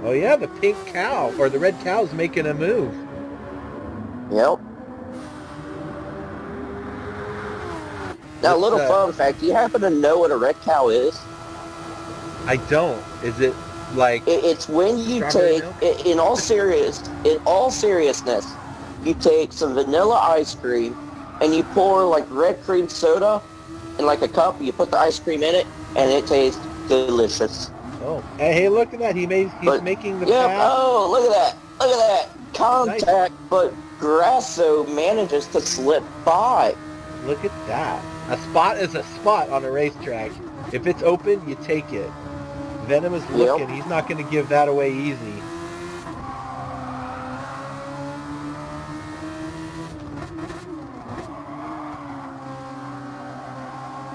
Oh yeah, the pink cow, or the red cow's making a move. Yep. Now, a little fun fact, do you happen to know what a red cow is? I don't. Is it like... It's when you take, in all seriousness, you take some vanilla ice cream and you pour like red cream soda in like a cup, you put the ice cream in it, and it tastes delicious. Oh, hey, look at that. He's making the path. Oh, look at that. Look at that. Contact, nice. But Grasso manages to slip by. Look at that. A spot is a spot on a racetrack. If it's open, you take it. Venom is looking. Yep. He's not going to give that away easy.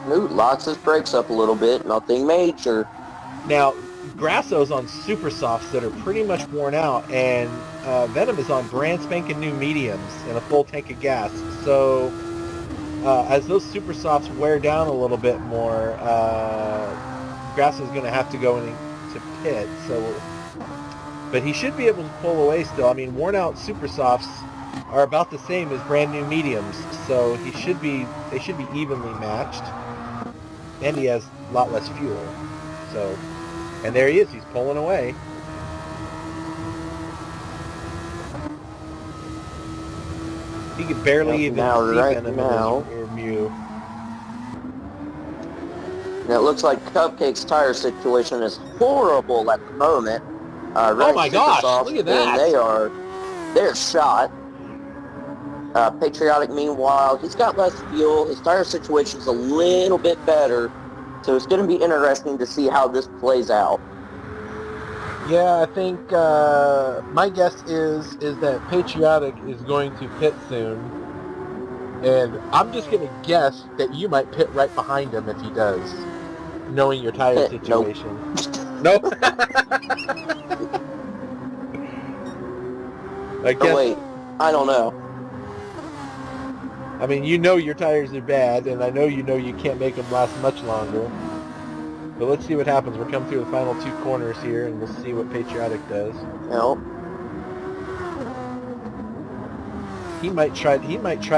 Ooh, locks his brakes up a little bit. Nothing major. Now, Grasso's on super softs that are pretty much worn out, and Venom is on brand spanking new mediums and a full tank of gas. So as those super softs wear down a little bit more, Grasso's going to have to go into pit. So, but he should be able to pull away still. I mean, worn out super softs are about the same as brand new mediums, so they should be evenly matched, and he has a lot less fuel. So, and there he is. He's pulling away. He could barely even see Venom in his rear view. And it looks like Cupcake's tire situation is horrible at the moment. Oh my gosh! Look at that! And they're shot. Patriotic, meanwhile, he's got less fuel. His tire situation's a little bit better. So it's going to be interesting to see how this plays out. Yeah, I think my guess is that Patriotic is going to pit soon, and I'm just going to guess that you might pit right behind him if he does, knowing your tire situation. Nope. I guess. Oh, wait, I don't know. I mean, you know your tires are bad, and I know you can't make them last much longer. But let's see what happens. We're coming through the final two corners here, and we'll see what Patriotic does. Nope. He might try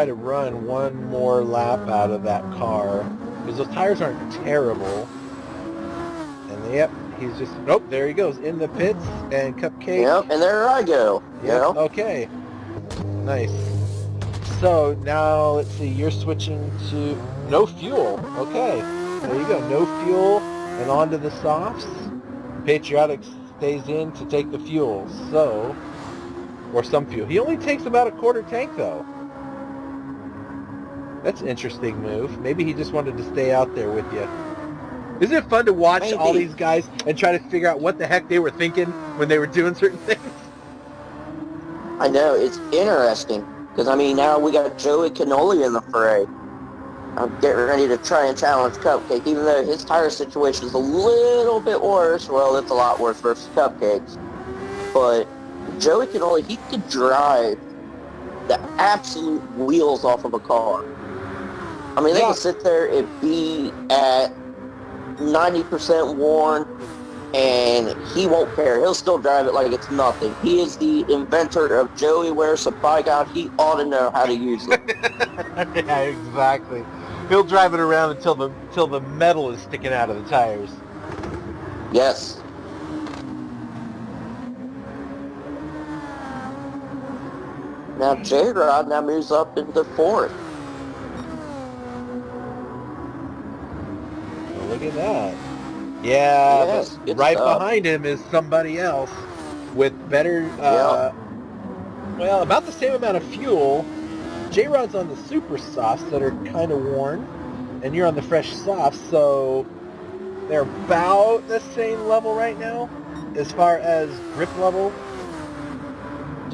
to run one more lap out of that car, because those tires aren't terrible. And yep, he's just nope. There he goes in the pits, and Cupcake. Yep, and there I go. Yep. Okay. Nice. So now let's see. You're switching to no fuel. Okay. There you go. No fuel. And onto the softs. Patriotic stays in to take the fuel. So, or some fuel. He only takes about a quarter tank, though. That's an interesting move. Maybe he just wanted to stay out there with you. Isn't it fun to watch all these guys and try to figure out what the heck they were thinking when they were doing certain things? I know. It's interesting. Because, I mean, now we got Joey Cannoli in the fray. I'm getting ready to try and challenge Cupcake, even though his tire situation is a little bit worse. Well, it's a lot worse versus Cupcake's. But Joey Cannoli, he could drive the absolute wheels off of a car. I mean, they can sit there and be at 90% worn, and he won't care. He'll still drive it like it's nothing. He is the inventor of Joey Wears a Bike Out. He ought to know how to use it. Yeah, exactly. He'll drive it around until the metal is sticking out of the tires. Yes. Now J-Rod now moves up into fourth. Oh, look at that. Yeah, yes, right behind him is somebody else with better, well, about the same amount of fuel. J-Rod's on the super softs that are kind of worn, and you're on the fresh softs, so they're about the same level right now as far as grip level.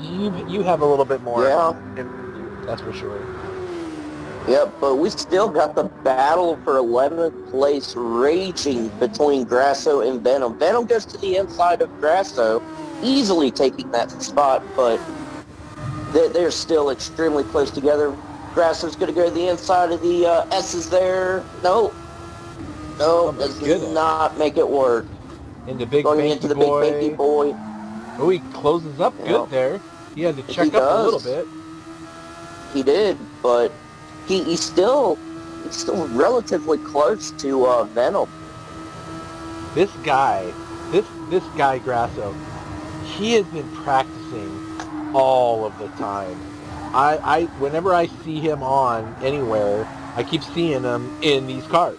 You have a little bit more. Yeah. That's for sure. Yep, but we still got the battle for 11th place raging between Grasso and Venom. Venom goes to the inside of Grasso, easily taking that spot, but they're still extremely close together. Grasso's going to go to the inside of the S's there. No, does not make it work. Into Big Going into the Big Banky Boy. Oh, he closes up good there. He had to check up a little bit. He did, but he's still relatively close to Venom. This guy Grasso, he has been practicing all of the time. I whenever I see him on anywhere, I keep seeing him in these cars.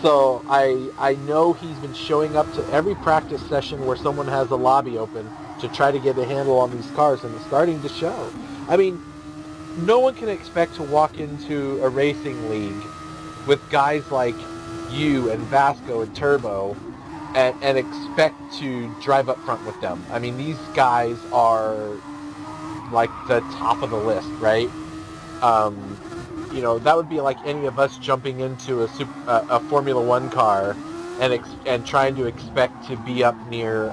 So I know he's been showing up to every practice session where someone has a lobby open to try to get a handle on these cars, and it's starting to show. I mean, no one can expect to walk into a racing league with guys like you and Vasco and Turbo and expect to drive up front with them. I mean, these guys are like the top of the list, right? You know, that would be like any of us jumping into a Formula One car and trying to expect to be up near,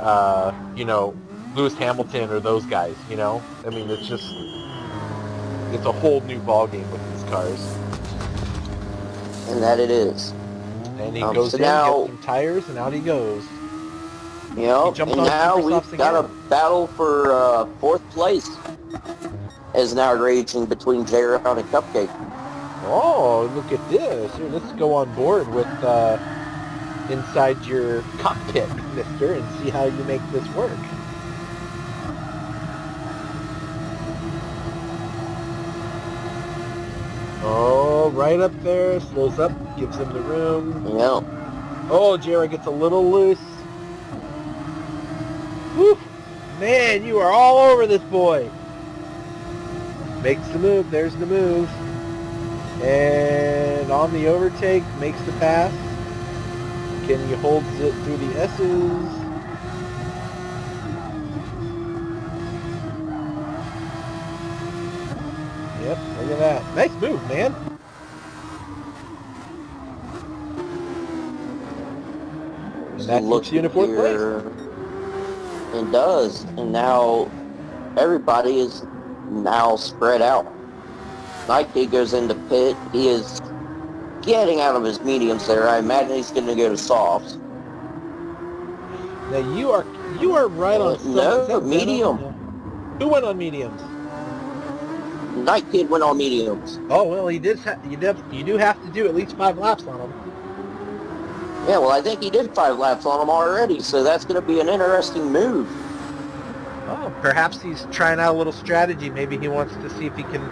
you know, Lewis Hamilton or those guys. You know, I mean, it's a whole new ballgame with these cars. And that it is. And he goes So in, gets now, some tires, and out he goes. you He know, jumps and on now super we've softs got a again. battle for fourth place is now raging between J-Rod and Cupcake. Oh, look at this. Here, let's go on board with inside your cockpit, mister, and see how you make this work. Oh, right up there. Slows up, gives him the room. Yeah. Oh, Jared gets a little loose. Whew. Man, you are all over this boy. Makes the move. There's the move. And on the overtake, makes the pass. Kenny holds it through the S's. Yep, look at that. Nice move, man. And that keeps you in a fourth place. It does. And now everybody is now spread out. Nike goes into pit. He is getting out of his mediums there. I imagine he's going to go to softs. Now you are right on some. No, Is that medium. Venom? Who went on mediums? Night Kid went on mediums. Oh well, he did. You do have to do at least 5 laps on him. Yeah, well, I think he did 5 laps on him already, so that's going to be an interesting move. Oh, perhaps he's trying out a little strategy. Maybe he wants to see if he can.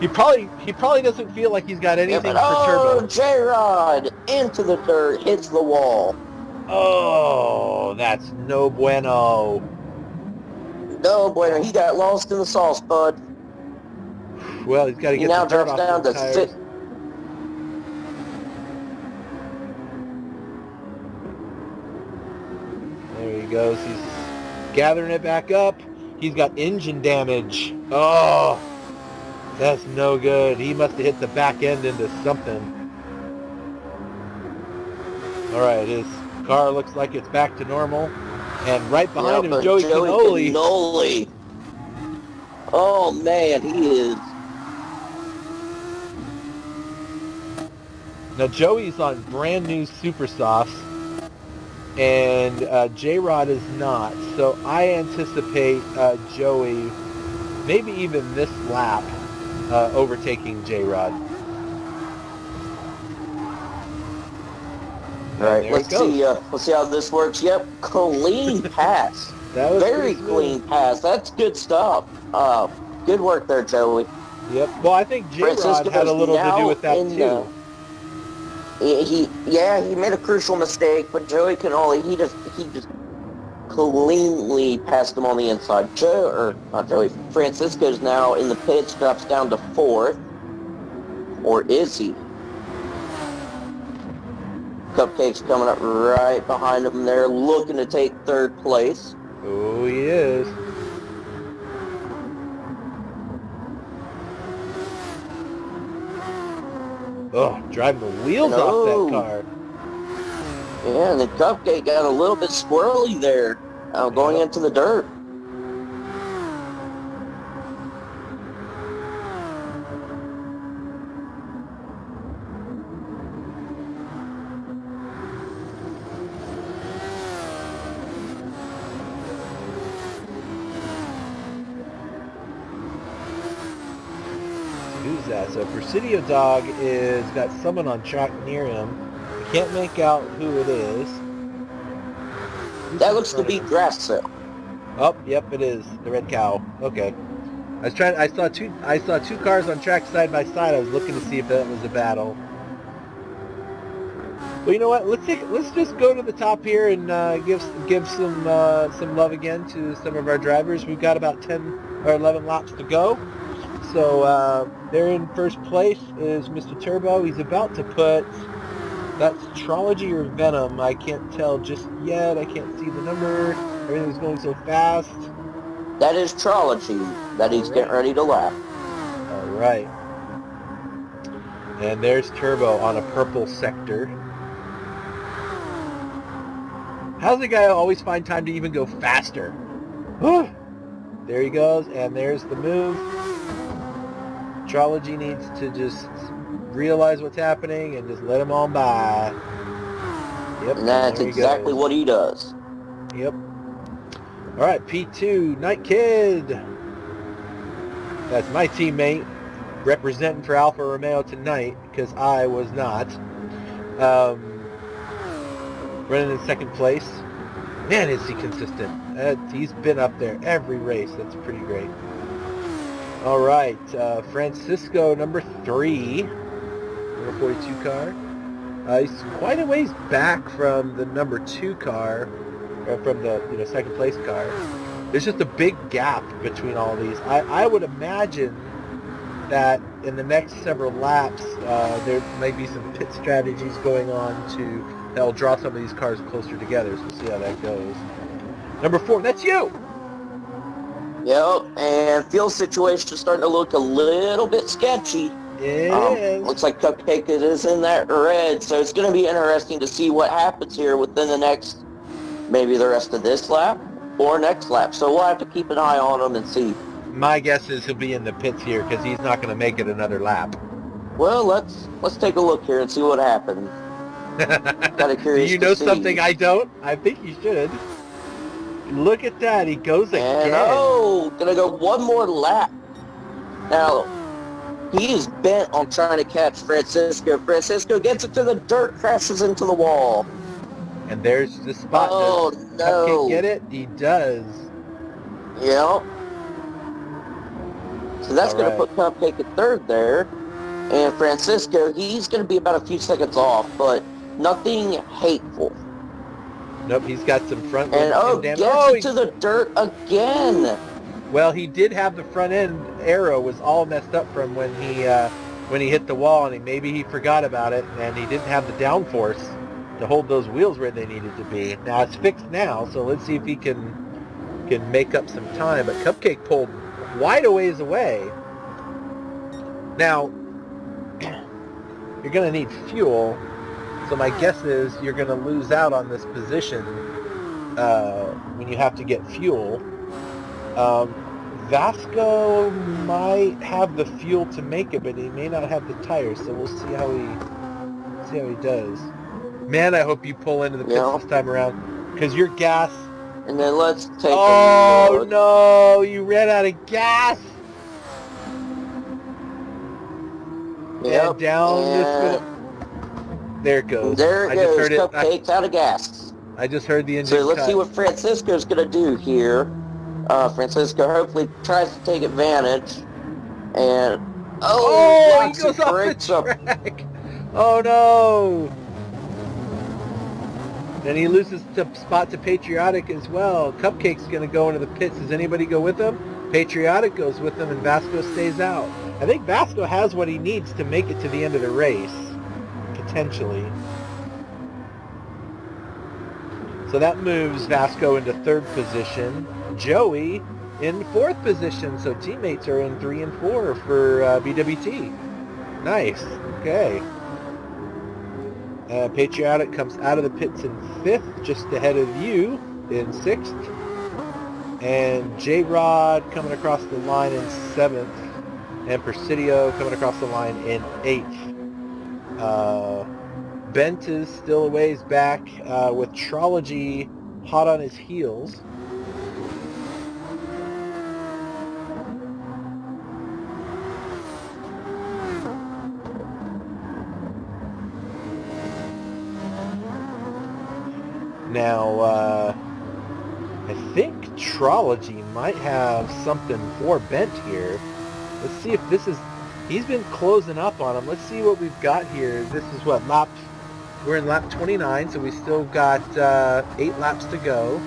He probably doesn't feel like he's got anything for turbo. J-Rod into the dirt, hits the wall. Oh, that's no bueno. No bueno, he got lost in the sauce, bud. Well, he's got to get now the dirt drops off down those to tires. 6. There he goes. He's gathering it back up. He's got engine damage. Oh, that's no good. He must have hit the back end into something. All right, his car looks like it's back to normal. And right behind him is Joey Cannoli. Oh, man, he is. Now, Joey's on brand new Super Softs, and J-Rod is not. So I anticipate Joey, maybe even this lap, overtaking J-Rod. All right, let's see how this works. Yep, clean pass. That was very clean pass. That's good stuff. Good work there, Joey. Yep. Well, I think J-Rod had a little to do with that too. He made a crucial mistake, but Joey Cannoli, he just cleanly passed him on the inside. Francisco's now in the pits, drops down to 4th. Or is he? Cupcake's coming up right behind him there, looking to take 3rd place. Oh, he is. Oh, driving the wheels off that car. Yeah, and the Cupcake got a little bit squirrely there, going into the dirt. Who's that? So Presidio Dog is got someone on track near him. I can't make out who it is. That looks to be Grasso. Oh, yep, it is the red cow. Okay, I saw two cars on track side by side. I was looking to see if that was a battle. Well, you know what? Let's just go to the top here and give some love again to some of our drivers. We've got about 10 or 11 laps to go. So there in first place is Mr. Turbo. He's about to put, that's Trology or Venom. I can't tell just yet. I can't see the number. Everything's going so fast. That is Trology that he's getting ready to lap. All right. And there's Turbo on a purple sector. How's the guy always find time to even go faster? There he goes, and there's the move. Trology needs to just realize what's happening and just let him on by. Yep, And that's there he exactly goes. what he does. Yep. All right, P2, Night Kid. That's my teammate representing for Alfa Romeo tonight because I was not. Running in second place. Man, is he consistent. He's been up there every race. That's pretty great. All right, Francisco, number 3, number 42 car. He's quite a ways back from the number 2 car, or from the second place car. There's just a big gap between all these. I would imagine that in the next several laps, there might be some pit strategies going on that'll draw some of these cars closer together. So we'll see how that goes. Number 4, that's you! Yep, and fuel situation is starting to look a little bit sketchy. It is. Looks like Cupcake is in that red, so it's going to be interesting to see what happens here within the next, maybe the rest of this lap or next lap. So we'll have to keep an eye on him and see. My guess is he'll be in the pits here because he's not going to make it another lap. Well, let's take a look here and see what happens. Kind of curious. Do you know something I don't? I think you should. Look at that. He goes again. And gonna go one more lap. Now, he is bent on trying to catch Francisco. Francisco gets it to the dirt, crashes into the wall. And there's the spot. Oh, Does no. Cupcake get it? He does. Yep. So that's going All to put Cupcake at third there. And Francisco, he's going to be about a few seconds off, but nothing hateful. Nope, he's got some front And damage. gets it to the dirt again. Well, he did have the front end arrow was all messed up from when he hit the wall, and maybe he forgot about it, and he didn't have the downforce to hold those wheels where they needed to be. Now it's fixed now, so let's see if he can make up some time. But Cupcake pulled wide a ways away. Now you're going to need fuel, so my guess is you're going to lose out on this position when you have to get fuel. Vasco might have the fuel to make it, but he may not have the tires, so we'll see how he does. Man, I hope you pull into the pits this time around, because your gas... And then let's take a look. Oh, no! You ran out of gas! Yep, and down this... There it goes. There it goes. Cupcake's out of gas. I just heard the engine So let's see what Francisco's going to do here. Francisco hopefully tries to take advantage. And... Oh, he goes off the track! Oh, no! Then he loses the spot to Patriotic as well. Cupcake's going to go into the pits. Does anybody go with him? Patriotic goes with him, and Vasco stays out. I think Vasco has what he needs to make it to the end of the race, potentially. So that moves Vasco into third position. Joey in fourth position. So teammates are in 3 and 4 for BWT. Nice. Okay. Patriotic comes out of the pits in 5th, just ahead of you in 6th. And J-Rod coming across the line in 7th. And Presidio coming across the line in 8th. Bent is still a ways back with Trology hot on his heels. Now, I think Trology might have something for Bent here. Let's see if this is... He's been closing up on him. Let's see what we've got here. This is what, we're in lap 29, so we still got 8 laps to go.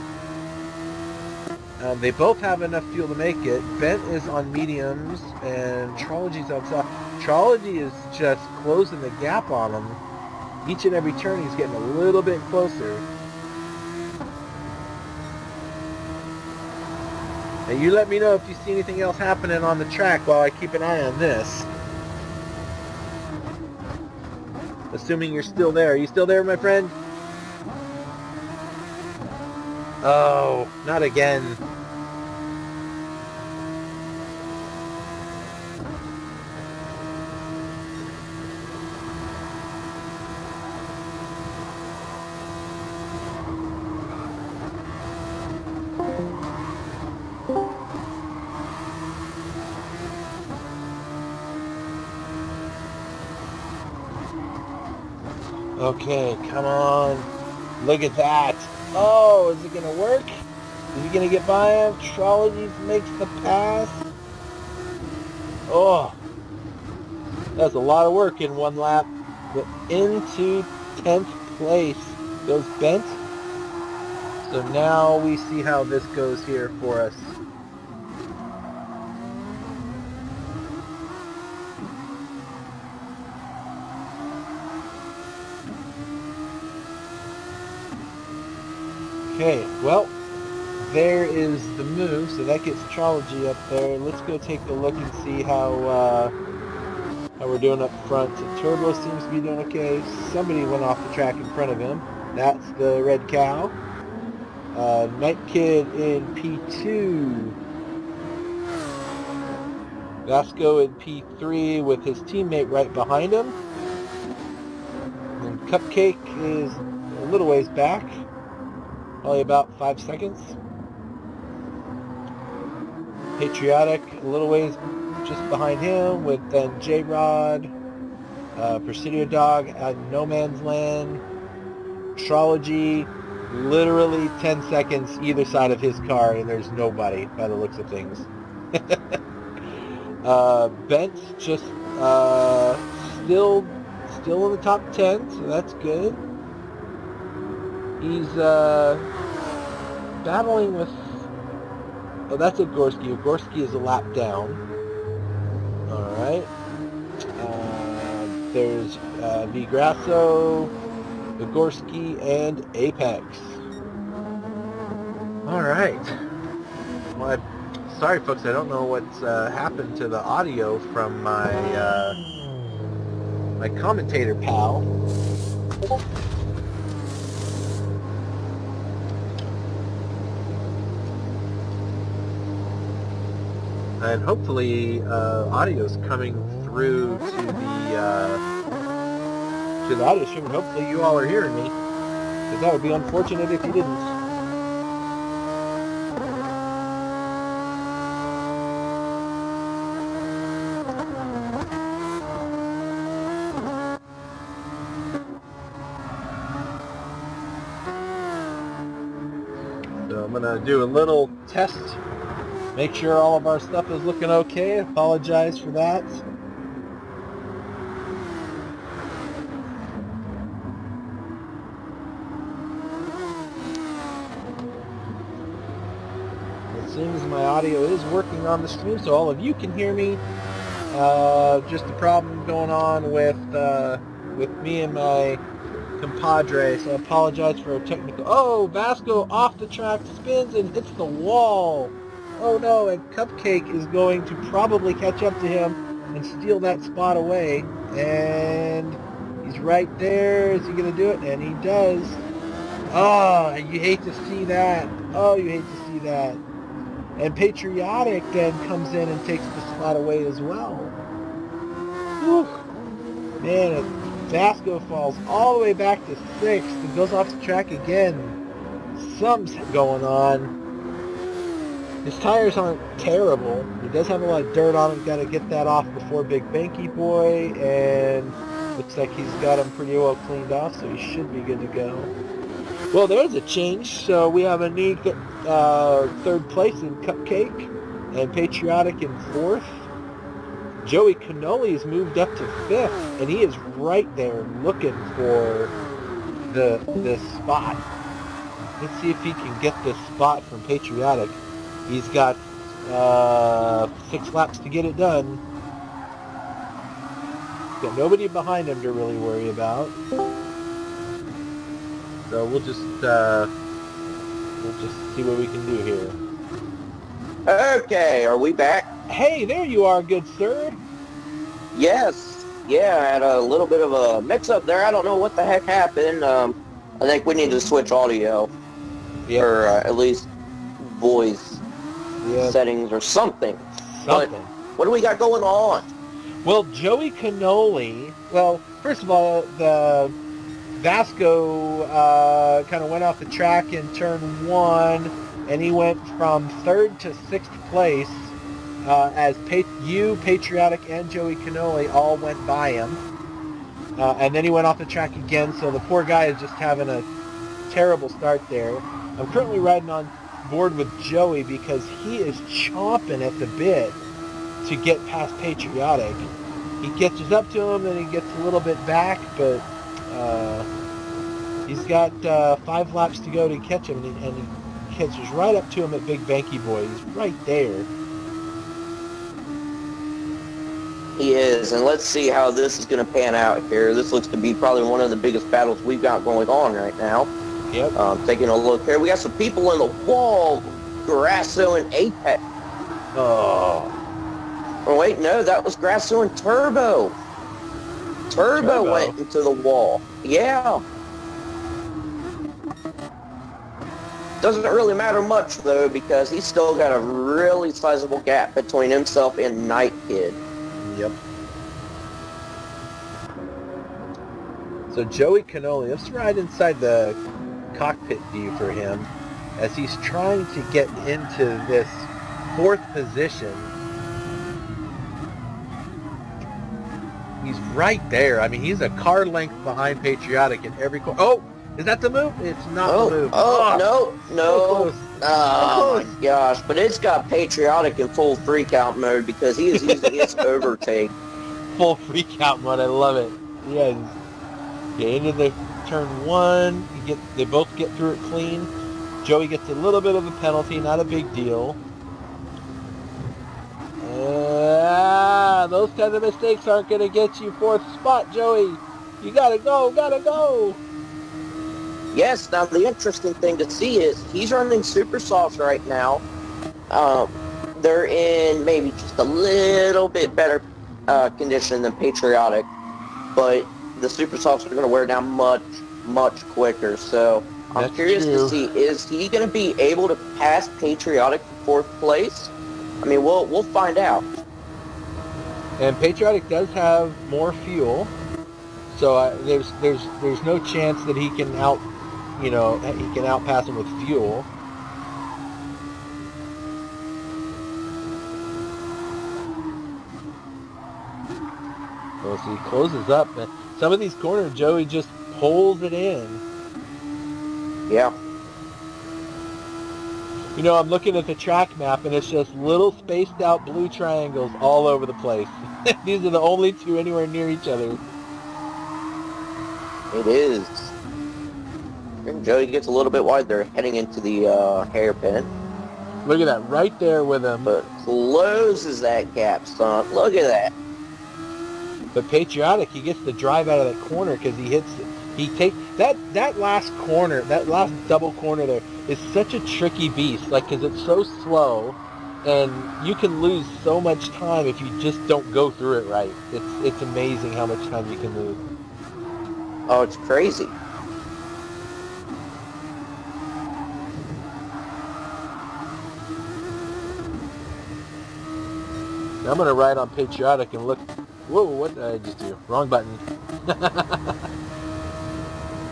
They both have enough fuel to make it. Bent is on mediums, and Trology's on soft. Trology is just closing the gap on him. Each and every turn, he's getting a little bit closer. And you let me know if you see anything else happening on the track while I keep an eye on this. Assuming you're still there. Are you still there, my friend? Oh, not again. Okay, come on. Look at that. Oh, is it going to work? Is he going to get by him? Trology makes the pass. Oh, that's a lot of work in one lap. But into 10th place goes Bent. So now we see how this goes here for us. Okay, well, there is the move, so that gets Trology up there. Let's go take a look and see how we're doing up front. So Turbo seems to be doing okay. Somebody went off the track in front of him. That's the Red Cow. Night Kid in P2. Vasco in P3 with his teammate right behind him. And Cupcake is a little ways back. Probably about 5 seconds. Patriotic a little ways just behind him with then J-Rod, Presidio Dog at No Man's Land, Trology, literally 10 seconds either side of his car, and there's nobody by the looks of things. Bent just still in the top 10, so that's good. He's battling with... Oh, that's Gorski. Gorski is a lap down. Alright. There's Vigrasso, Vigorski, and Apex. Alright. Well, sorry folks, I don't know what's happened to the audio from my my commentator pal. And hopefully audio's coming through to the audio stream, and hopefully you all are hearing me, because that would be unfortunate if you didn't. So I'm gonna do a little test. Make sure all of our stuff is looking okay. Apologize for that. It seems my audio is working on the stream, so all of you can hear me. Just a problem going on with me and my compadre, so I apologize for a technical... Oh, Vasco off the track, spins and hits the wall. Oh no, and Cupcake is going to probably catch up to him and steal that spot away. And he's right there. Is he going to do it? And he does. Oh, you hate to see that. Oh, you hate to see that. And Patriotic then comes in and takes the spot away as well. Whew. Man, Vasco falls all the way back to 6th and goes off the track again. Something's going on. His tires aren't terrible. He does have a lot of dirt on him. Got to get that off before Big Banky Boy, and looks like he's got him pretty well cleaned off, so he should be good to go. Well, there's a change. So we have a new 3rd place in Cupcake, and Patriotic in 4th. Joey Cannoli's moved up to 5th, and he is right there looking for the spot. Let's see if he can get this spot from Patriotic. He's got 6 laps to get it done. Got nobody behind him to really worry about. So we'll just see what we can do here. Okay, are we back? Hey, there you are, good sir. Yes. Yeah, I had a little bit of a mix-up there. I don't know what the heck happened. I think we need to switch audio. Yep. or at least voice Yep. settings or something. But Something. what do we got going on? Well, Joey Cannoli. Well, first of all, the Vasco kind of went off the track in turn one, and he went from third to sixth place as Patriotic, and Joey Cannoli all went by him. And then he went off the track again, so the poor guy is just having a terrible start there. I'm currently riding on board with Joey because he is chomping at the bit to get past Patriotic. He catches up to him, then he gets a little bit back, but he's got 5 laps to go to catch him, and he catches right up to him at Big Banky Boy. He's right there. He is, and let's see how this is going to pan out here. This looks to be probably one of the biggest battles we've got going on right now. Yep. Taking a look here, we got some people in the wall. Grasso and Apex. Oh. Oh wait, no, that was Grasso and Turbo. Turbo went into the wall. Yeah. Doesn't really matter much though, because he's still got a really sizable gap between himself and Night Kid. Yep. So Joey Cannoli, let's ride inside the cockpit view for him as he's trying to get into this 4th position. He's right there. I mean, he's a car length behind Patriotic in every corner. Oh, is that the move? It's not the move. Oh, no. So Oh, my gosh. But it's got Patriotic in full freak-out mode because he is using his overtake. Full freak-out mode. I love it. Yes. Get into the turn 1. They both get through it clean. Joey gets a little bit of a penalty. Not a big deal. Those kind of mistakes aren't going to get you 4th spot, Joey. You gotta go. Yes, now the interesting thing to see is he's running super softs right now. They're in maybe just a little bit better condition than Patriotic, but the super softs are going to wear down much, much quicker. So I'm curious to see, is he going to be able to pass Patriotic for 4th place? I mean, we'll find out. And Patriotic does have more fuel, so there's no chance that he can outpass him with fuel. So he closes up. Some of these corners, Joey just pulls it in. Yeah. You know, I'm looking at the track map, and it's just little spaced out blue triangles all over the place. These are the only 2 anywhere near each other. It is. And Joey gets a little bit wide there, heading into the hairpin. Look at that, right there with him. But closes that gap, son. Look at that. But Patriotic, he gets the drive out of that corner because he hits it. He takes that last corner, that last double corner there is such a tricky beast, like, because it's so slow, and you can lose so much time if you just don't go through it right. It's amazing how much time you can lose. Oh, it's crazy. Now I'm gonna ride on Patriotic and look. Whoa, what did I just do? Wrong button.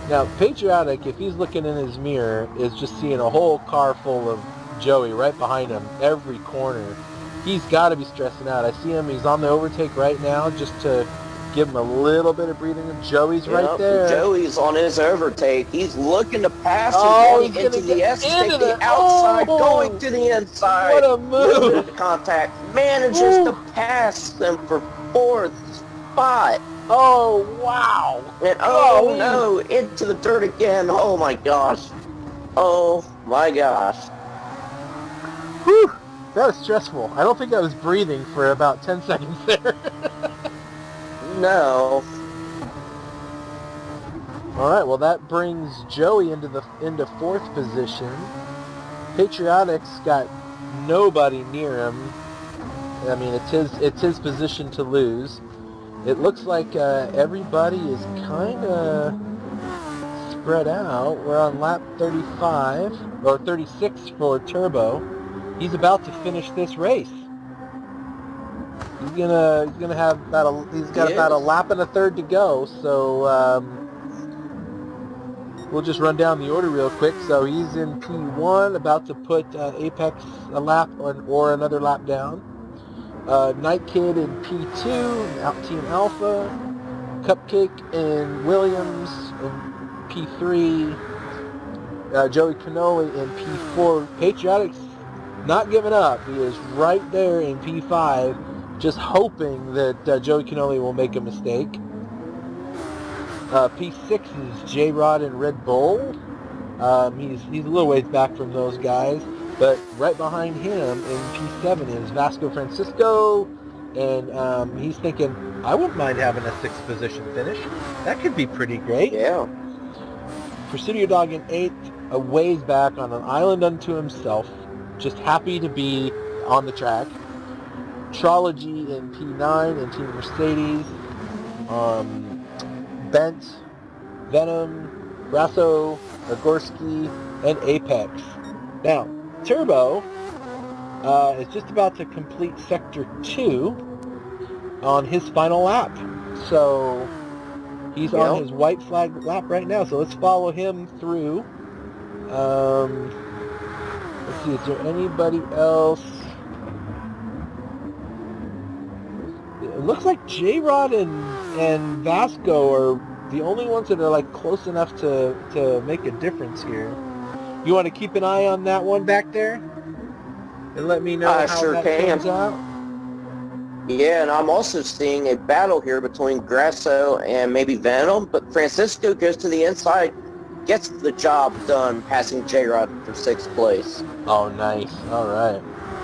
Now, Patriotic, if he's looking in his mirror, is just seeing a whole car full of Joey right behind him, every corner. He's got to be stressing out. I see him, he's on the overtake right now just to give him a little bit of breathing room. Joey's right there. Joey's on his overtake. He's looking to pass he's into the S, into the outside, going to the inside. What a move! Contact. Manages to pass them for 4th spot. Oh, wow. And no, into the dirt again. Oh my gosh. Oh my gosh. Whew. That was stressful. I don't think I was breathing for about 10 seconds there. No. All right, well, that brings Joey into 4th position. Patriotic's got nobody near him. I mean, it's his position to lose. It looks like everybody is kind of spread out. We're on lap 35 or 36 for Turbo. He's about to finish this race. He's gonna have he's got about a lap and a third to go. So we'll just run down the order real quick. So he's in P1, about to put Apex a lap or another lap down. Night Kid in P2, Team Alpha. Cupcake and Williams in P3. Joey Cannoli in P4. Patriotic's not giving up. He is right there in P5, just hoping that Joey Cannoli will make a mistake. P6 is J-Rod and Red Bull. He's a little ways back from those guys, but right behind him in P7 is Vasco Francisco, and he's thinking, I wouldn't mind having a 6th position finish. That could be pretty great. Yeah. Presidio Dog in 8th, a ways back on an island unto himself, just happy to be on the track. Trology in P9 and Team Mercedes. Bent, Venom, Grasso, Nagorski, and Apex. Now, Turbo is just about to complete Sector 2 on his final lap. So he's on his white flag lap right now. So let's follow him through. Let's see, is there anybody else? It looks like J-Rod and Vasco are the only ones that are like close enough to make a difference here. You want to keep an eye on that one back there? And let me know how sure that can. turns out? Yeah, and I'm also seeing a battle here between Grasso and maybe Venom, but Francisco goes to the inside, gets the job done, passing J-Rod for 6th place. Oh, nice. All right.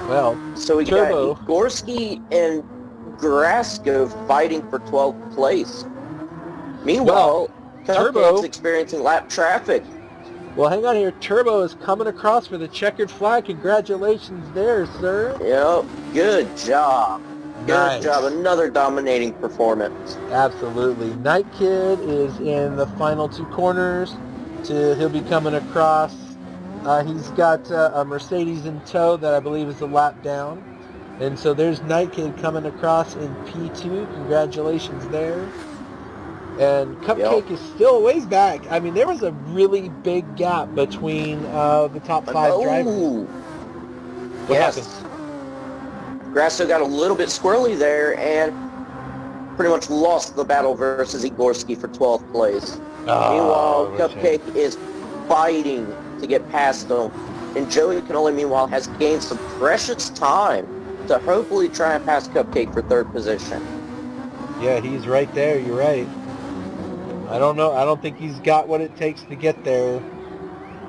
Well, so we Turbo. got Gorski and Grasso fighting for 12th place. Meanwhile, Turbo's experiencing lap traffic. Well, hang on here. Turbo is coming across for the checkered flag. Congratulations there, sir. Yep. Good job. Nice. Good job. Another dominating performance. Absolutely. Night Kid is in the final 2 corners. He'll be coming across. He's got a Mercedes in tow that I believe is a lap down. And so there's Night Kid coming across in P2. Congratulations there. And Cupcake is still a ways back. I mean, there was a really big gap between the top 5 drivers. What happened? Grasso got a little bit squirrely there and pretty much lost the battle versus Igorski for 12th place. Meanwhile, Cupcake is fighting to get past him. And Joey Cannoli, meanwhile, has gained some precious time to hopefully try and pass Cupcake for 3rd position. Yeah, he's right there. You're right. I don't know. I don't think he's got what it takes to get there.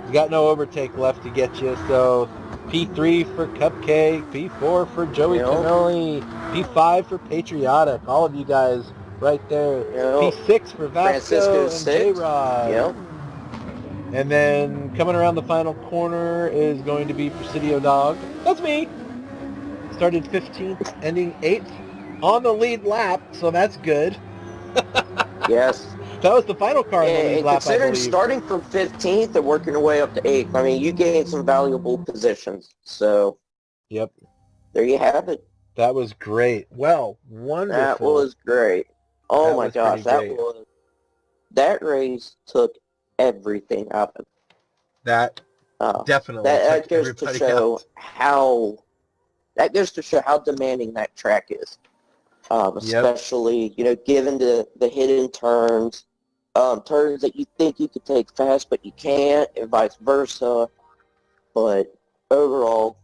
He's got no overtake left to get you. So P3 for Cupcake, P4 for Joey Cannoli, P5 for Patriotic. All of you guys right there. P6 for Vasco and J-Rod. Yep. And then coming around the final corner is going to be Presidio Dog. That's me. Started 15th, ending 8th on the lead lap, so that's good. Yes. That was the final car in the lead lap, considering starting from 15th and working your way up to 8th, I mean, you gained some valuable positions. So, yep. There you have it. That was great. Well, wonderful. That was great. Oh my gosh, that race took everything out of it. That definitely that goes to show how demanding that track is. Especially, given the hidden turns, turns that you think you could take fast, but you can't, and vice versa. But overall,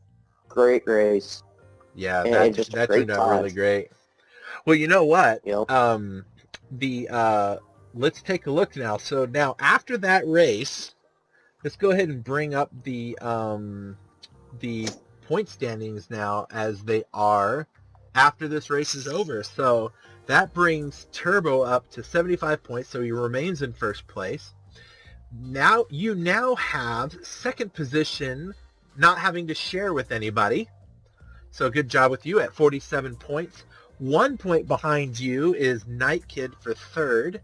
great race. Yeah, that turned out really great. Well, you know what? Let's take a look now. So now, after that race, let's go ahead and bring up the point standings now as they are after this race is over. So that brings Turbo up to 75 points, so he remains in first place. Now you have 2nd position, not having to share with anybody. So good job with you at 47 points. 1 point behind you is Night Kid for 3rd.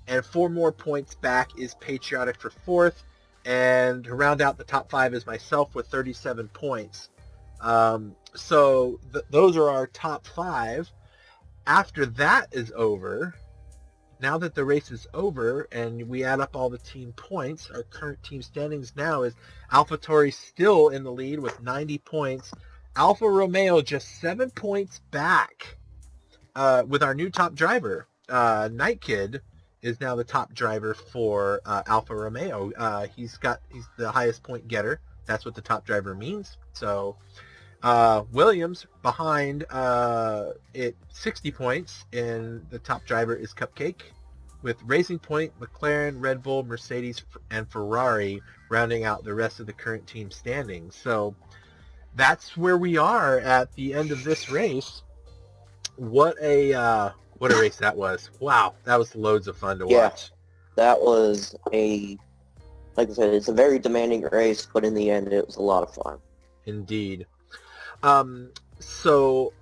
and 4 more points back is Patriotic for 4th. And to round out the top 5 is myself with 37 points. So those are our top 5. After that is over, now that the race is over and we add up all the team points, our current team standings now is AlphaTauri still in the lead with 90 points. Alfa Romeo just 7 points back with our new top driver. Night Kid is now the top driver for Alfa Romeo. He's the highest point getter. That's what the top driver means. So Williams behind it 60 points, and the top driver is Cupcake, with Racing Point, McLaren, Red Bull, Mercedes, and Ferrari rounding out the rest of the current team standings. So that's where we are at the end of this race. What a race that was. Wow, that was loads of fun to watch. That was like I said, it's a very demanding race, but in the end it was a lot of fun. Indeed. So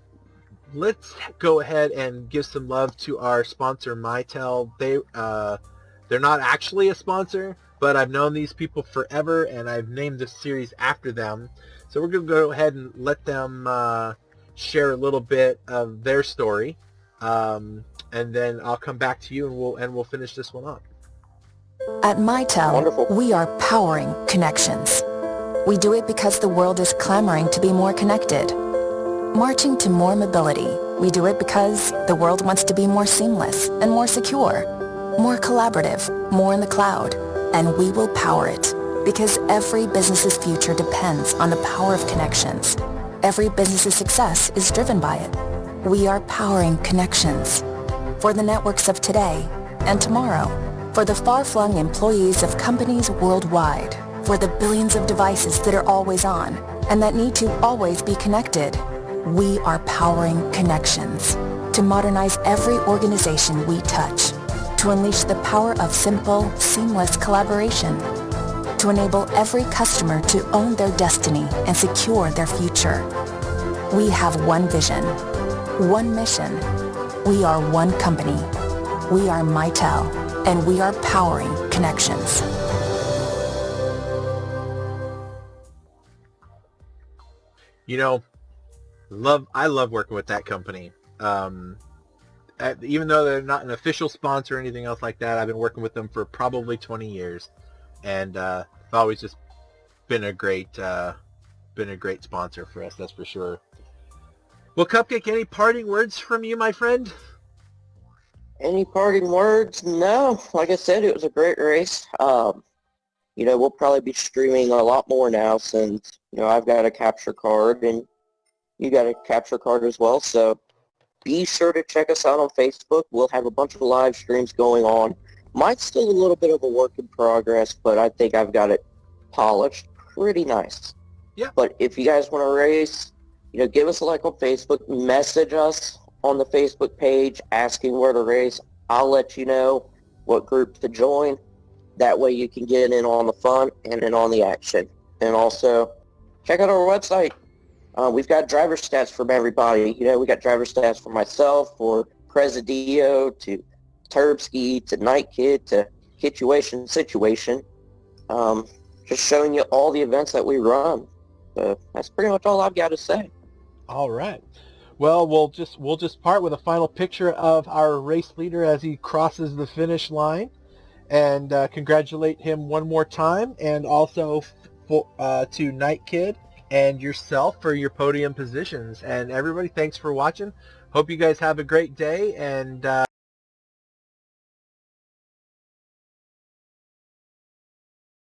let's go ahead and give some love to our sponsor, Mitel. They're not actually a sponsor, but I've known these people forever, and I've named this series after them. So we're going to go ahead and let them share a little bit of their story, and then I'll come back to you, and we'll finish this one up. At Mitel, Wonderful. We are powering connections. We do it because the world is clamoring to be more connected. Marching to more mobility, we do it because the world wants to be more seamless and more secure, more collaborative, more in the cloud, and we will power it because every business's future depends on the power of connections. Every business's success is driven by it. We are powering connections for the networks of today and tomorrow, for the far-flung employees of companies worldwide, for the billions of devices that are always on and that need to always be connected. We are powering connections to modernize every organization we touch, to unleash the power of simple, seamless collaboration, to enable every customer to own their destiny and secure their future. We have one vision, one mission. We are one company. We are Mitel, and we are powering connections. You know, I love working with that company. Even though they're not an official sponsor or anything else like that, I've been working with them for probably 20 years, and it's always just been a great sponsor for us. That's for sure. Well, Cupcake, any parting words from you, my friend? Any parting words? No. Like I said, it was a great race. We'll probably be streaming a lot more now since, I've got a capture card and you got a capture card as well. So be sure to check us out on Facebook. We'll have a bunch of live streams going on. Mine's still a little bit of a work in progress, but I think I've got it polished pretty nice. Yeah. But if you guys want to race, give us a like on Facebook. Message us on the Facebook page asking where to race. I'll let you know what group to join. That way you can get in on the fun and in on the action. And also, check out our website. We've got driver stats from everybody. We got driver stats for myself, for Presidio, to Turbski, to Night Kid, to Situation. Just showing you all the events that we run. So that's pretty much all I've got to say. All right. Well, we'll just part with a final picture of our race leader as he crosses the finish line, and congratulate him one more time, and also to Night Kid and yourself for your podium positions. And everybody, thanks for watching. Hope you guys have a great day, and